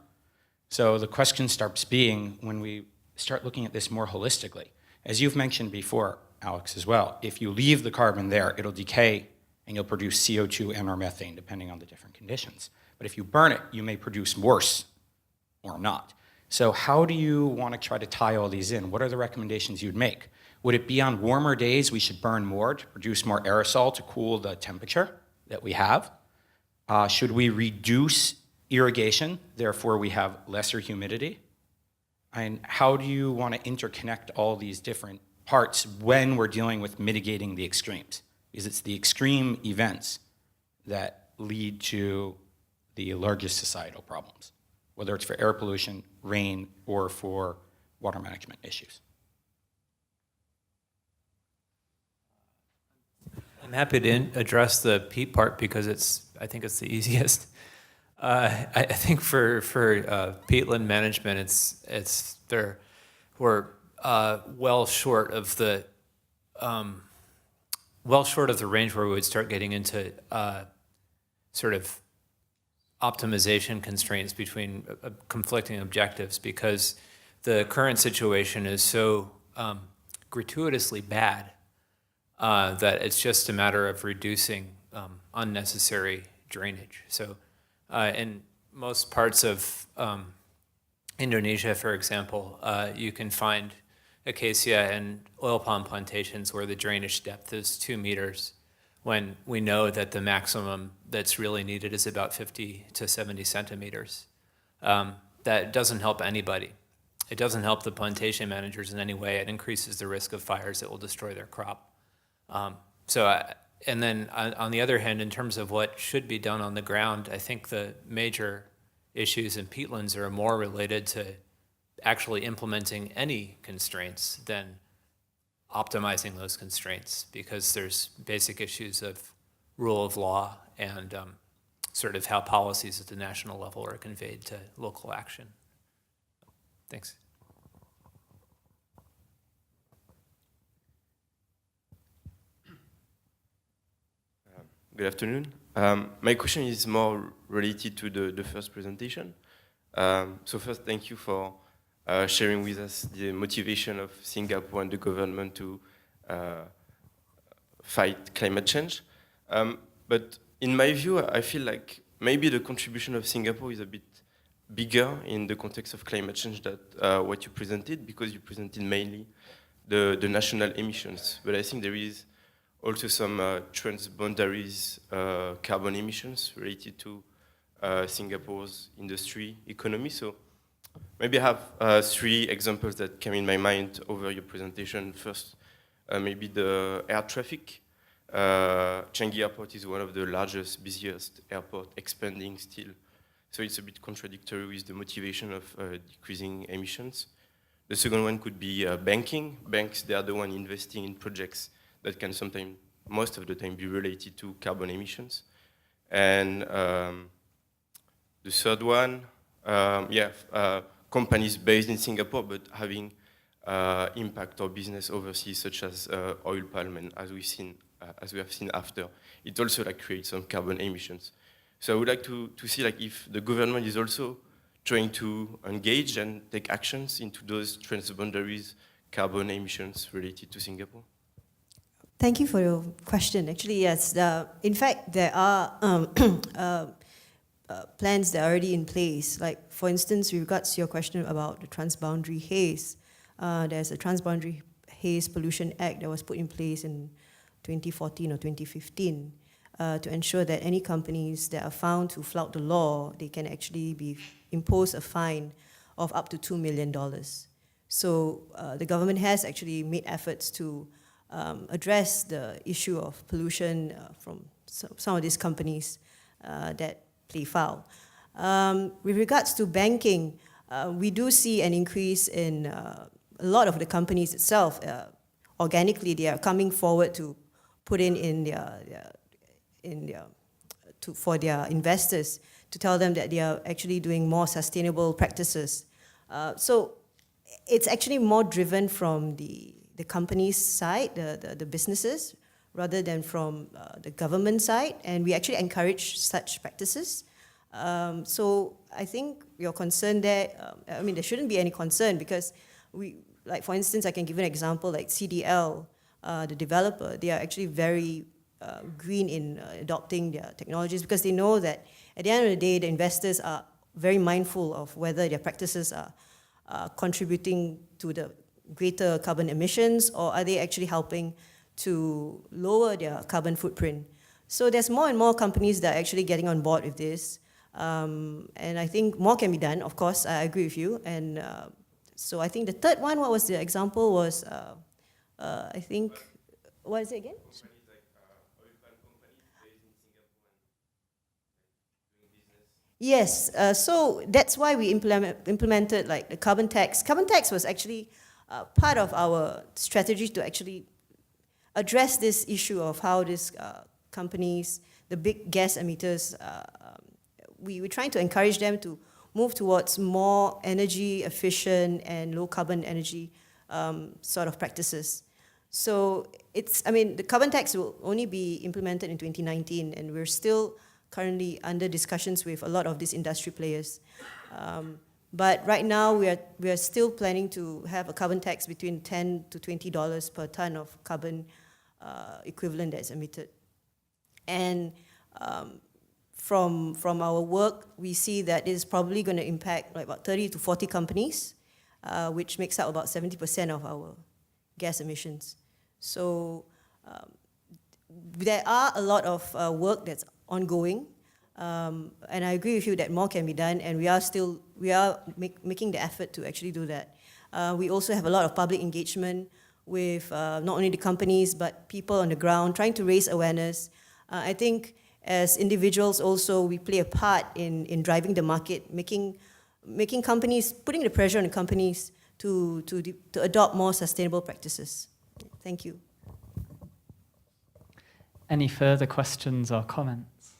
So the question starts being, when we start looking at this more holistically, as you've mentioned before, Alex, as well, if you leave the carbon there, it'll decay and you'll produce CO2 and or methane, depending on the different conditions. But if you burn it, you may produce worse or not. So how do you want to try to tie all these in? What are the recommendations you'd make? Would it be on warmer days we should burn more to produce more aerosol to cool the temperature that we have? Should we reduce irrigation, therefore we have lesser humidity? And how do you want to interconnect all these different parts when we're dealing with mitigating the extremes? Because it's the extreme events that lead to the largest societal problems, whether it's for air pollution, rain, or for water management issues. I'm happy to address the peat part because I think it's the easiest. I think for peatland management, we're well short of the range where we would start getting into sort of optimization constraints between conflicting objectives, because the current situation is so gratuitously bad that it's just a matter of reducing unnecessary drainage. So in most parts of Indonesia, for example, you can find acacia and oil palm plantations where the drainage depth is 2 meters, when we know that the maximum that's really needed is about 50 to 70 centimeters. That doesn't help anybody. It doesn't help the plantation managers in any way. It increases the risk of fires that will destroy their crop. And then on the other hand, in terms of what should be done on the ground, I think the major issues in peatlands are more related to actually implementing any constraints than optimizing those constraints, because there's basic issues of rule of law and sort of how policies at the national level are conveyed to local action. Thanks. Good afternoon. My question is more related to the first presentation. So first, thank you for sharing with us the motivation of Singapore and the government to fight climate change. But in my view, I feel like maybe the contribution of Singapore is a bit bigger in the context of climate change than what you presented, because you presented mainly the national emissions. But I think there is also some transboundaries carbon emissions related to Singapore's industry economy. So maybe I have 3 examples that came in my mind over your presentation. First, maybe the air traffic. Changi Airport is one of the largest, busiest airport, expanding still. So it's a bit contradictory with the motivation of decreasing emissions. The second one could be banking. Banks, they are the one investing in projects that can sometimes most of the time be related to carbon emissions. And the third one, companies based in Singapore but having impact or business overseas, such as oil palm, and as we have seen after, it also like creates some carbon emissions. So I would like to see like if the government is also trying to engage and take actions into those transboundaries carbon emissions related to Singapore. Thank you for your question. Actually, yes. In fact, there are plans that are already in place. Like, for instance, with regards to your question about the transboundary haze, there's a Transboundary Haze Pollution Act that was put in place in 2014 or 2015 to ensure that any companies that are found to flout the law, they can actually be imposed a fine of up to $2 million. So the government has actually made efforts to address the issue of pollution from some of these companies that play foul. With regards to banking, we do see an increase in a lot of the companies itself. Organically, they are coming forward to put in for their investors to tell them that they are actually doing more sustainable practices. So it's actually more driven from the company's side, the businesses, rather than from the government side, and we actually encourage such practices. So I think your concern there, I mean, there shouldn't be any concern because like for instance, I can give an example like CDL, the developer, they are actually very green in adopting their technologies because they know that at the end of the day, the investors are very mindful of whether their practices are contributing to the greater carbon emissions or are they actually helping to lower their carbon footprint. So there's more and more companies that are actually getting on board with this. And I think more can be done, of course, I agree with you. And so I think the third one, what was the example was, I think, what is it again? Yes, so that's why we implemented like the carbon tax. Carbon tax was actually part of our strategy to actually address this issue of how these companies, the big gas emitters, we're trying to encourage them to move towards more energy efficient and low carbon energy sort of practices. So the carbon tax will only be implemented in 2019 and we're still currently under discussions with a lot of these industry players. But right now we are still planning to have a carbon tax between $10 to $20 per ton of carbon equivalent that's emitted. And from our work, we see that it is probably going to impact like about 30 to 40 companies, which makes up about 70% of our gas emissions. So there are a lot of work that's ongoing, and I agree with you that more can be done, and we are making the effort to actually do that. We also have a lot of public engagement with not only the companies but people on the ground trying to raise awareness. I think as individuals also we play a part in driving the market, making companies, putting the pressure on the companies to adopt more sustainable practices. Thank you. Any further questions or comments?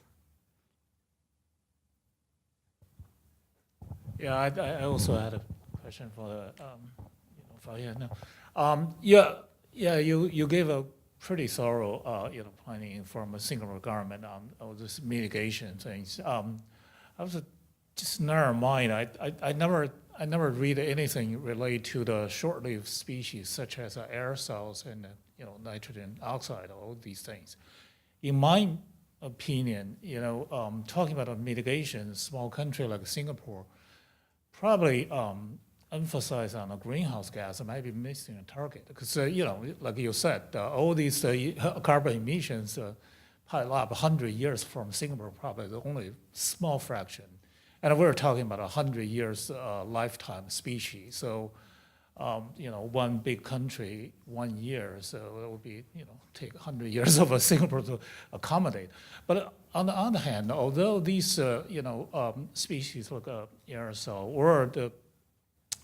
Yeah, I also had a question for Fabian. You gave a pretty thorough planning from a Singapore government on all this mitigation things. I was just never mind. I never read anything related to the short-lived species such as aerosols and nitrogen oxide, all these things. In my opinion, talking about mitigation, a small country like Singapore probably emphasize on a greenhouse gas might be missing a target because like you said, all these carbon emissions pile up 100 years from Singapore, probably the only small fraction, and we're talking about 100 years lifetime species. So one big country, 1 year, so it would be take 100 years of Singapore to accommodate. But on the other hand, although these species like aerosol or the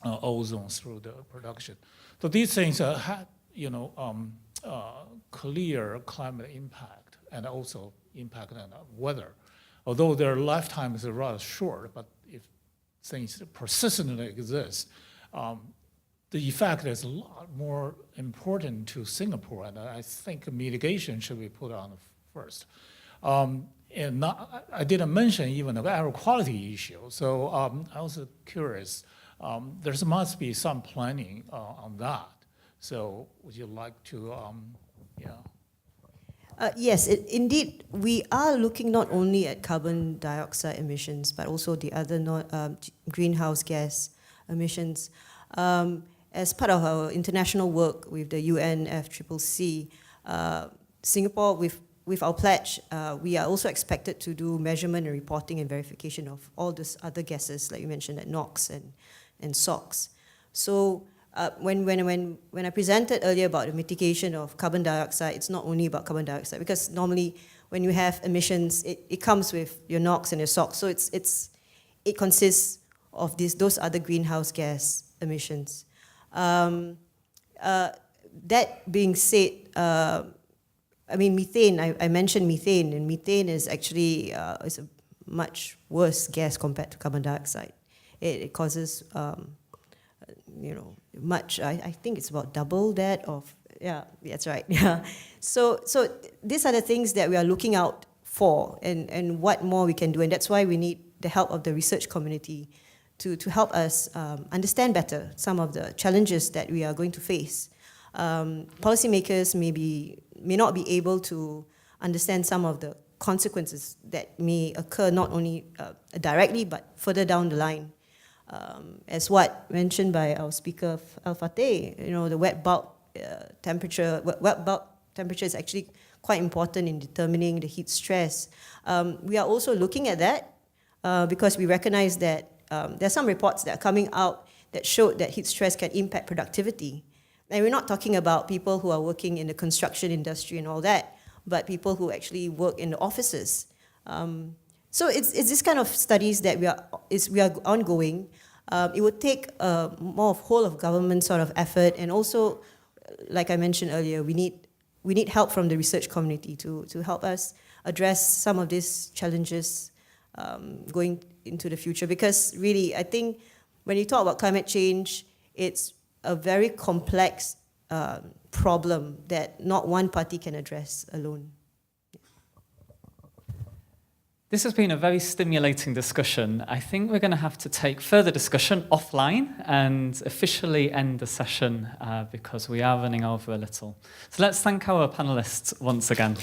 ozone through the production, so these things clear climate impact and also impact on weather. Although their lifetime is rather short, but if things persistently exist, the effect is a lot more important to Singapore, and I think mitigation should be put on first. And I didn't mention even the air quality issue, so I was curious. There must be some planning on that. So would you like to, Yes, indeed, we are looking not only at carbon dioxide emissions, but also the other greenhouse gas emissions. As part of our international work with the UNFCCC, Singapore, with our pledge, we are also expected to do measurement and reporting and verification of all these other gases, like you mentioned, like NOx and SOx. So when I presented earlier about the mitigation of carbon dioxide, it's not only about carbon dioxide, because normally when you have emissions, it comes with your NOx and your SOx. So it consists of those other greenhouse gas emissions. That being said, methane, I mentioned methane, and methane is actually is a much worse gas compared to carbon dioxide. It causes, much, I think it's about double that of, yeah, that's right. Yeah. So these are the things that we are looking out for, and what more we can do, and that's why we need the help of the research community to help us understand better some of the challenges that we are going to face. Policymakers may not be able to understand some of the consequences that may occur not only directly but further down the line. As what mentioned by our speaker Al-Fateh, the wet bulb temperature. Wet bulb temperature is actually quite important in determining the heat stress. We are also looking at that because we recognize that there are some reports that are coming out that show that heat stress can impact productivity. And we're not talking about people who are working in the construction industry and all that, but people who actually work in the offices. So it's this kind of studies that we are ongoing. It would take more of whole of government sort of effort, and also, like I mentioned earlier, we need help from the research community to help us address some of these challenges going into the future. Because really, I think when you talk about climate change, it's a very complex problem that not one party can address alone. This has been a very stimulating discussion. I think we're going to have to take further discussion offline and officially end the session because we are running over a little. So let's thank our panelists once again.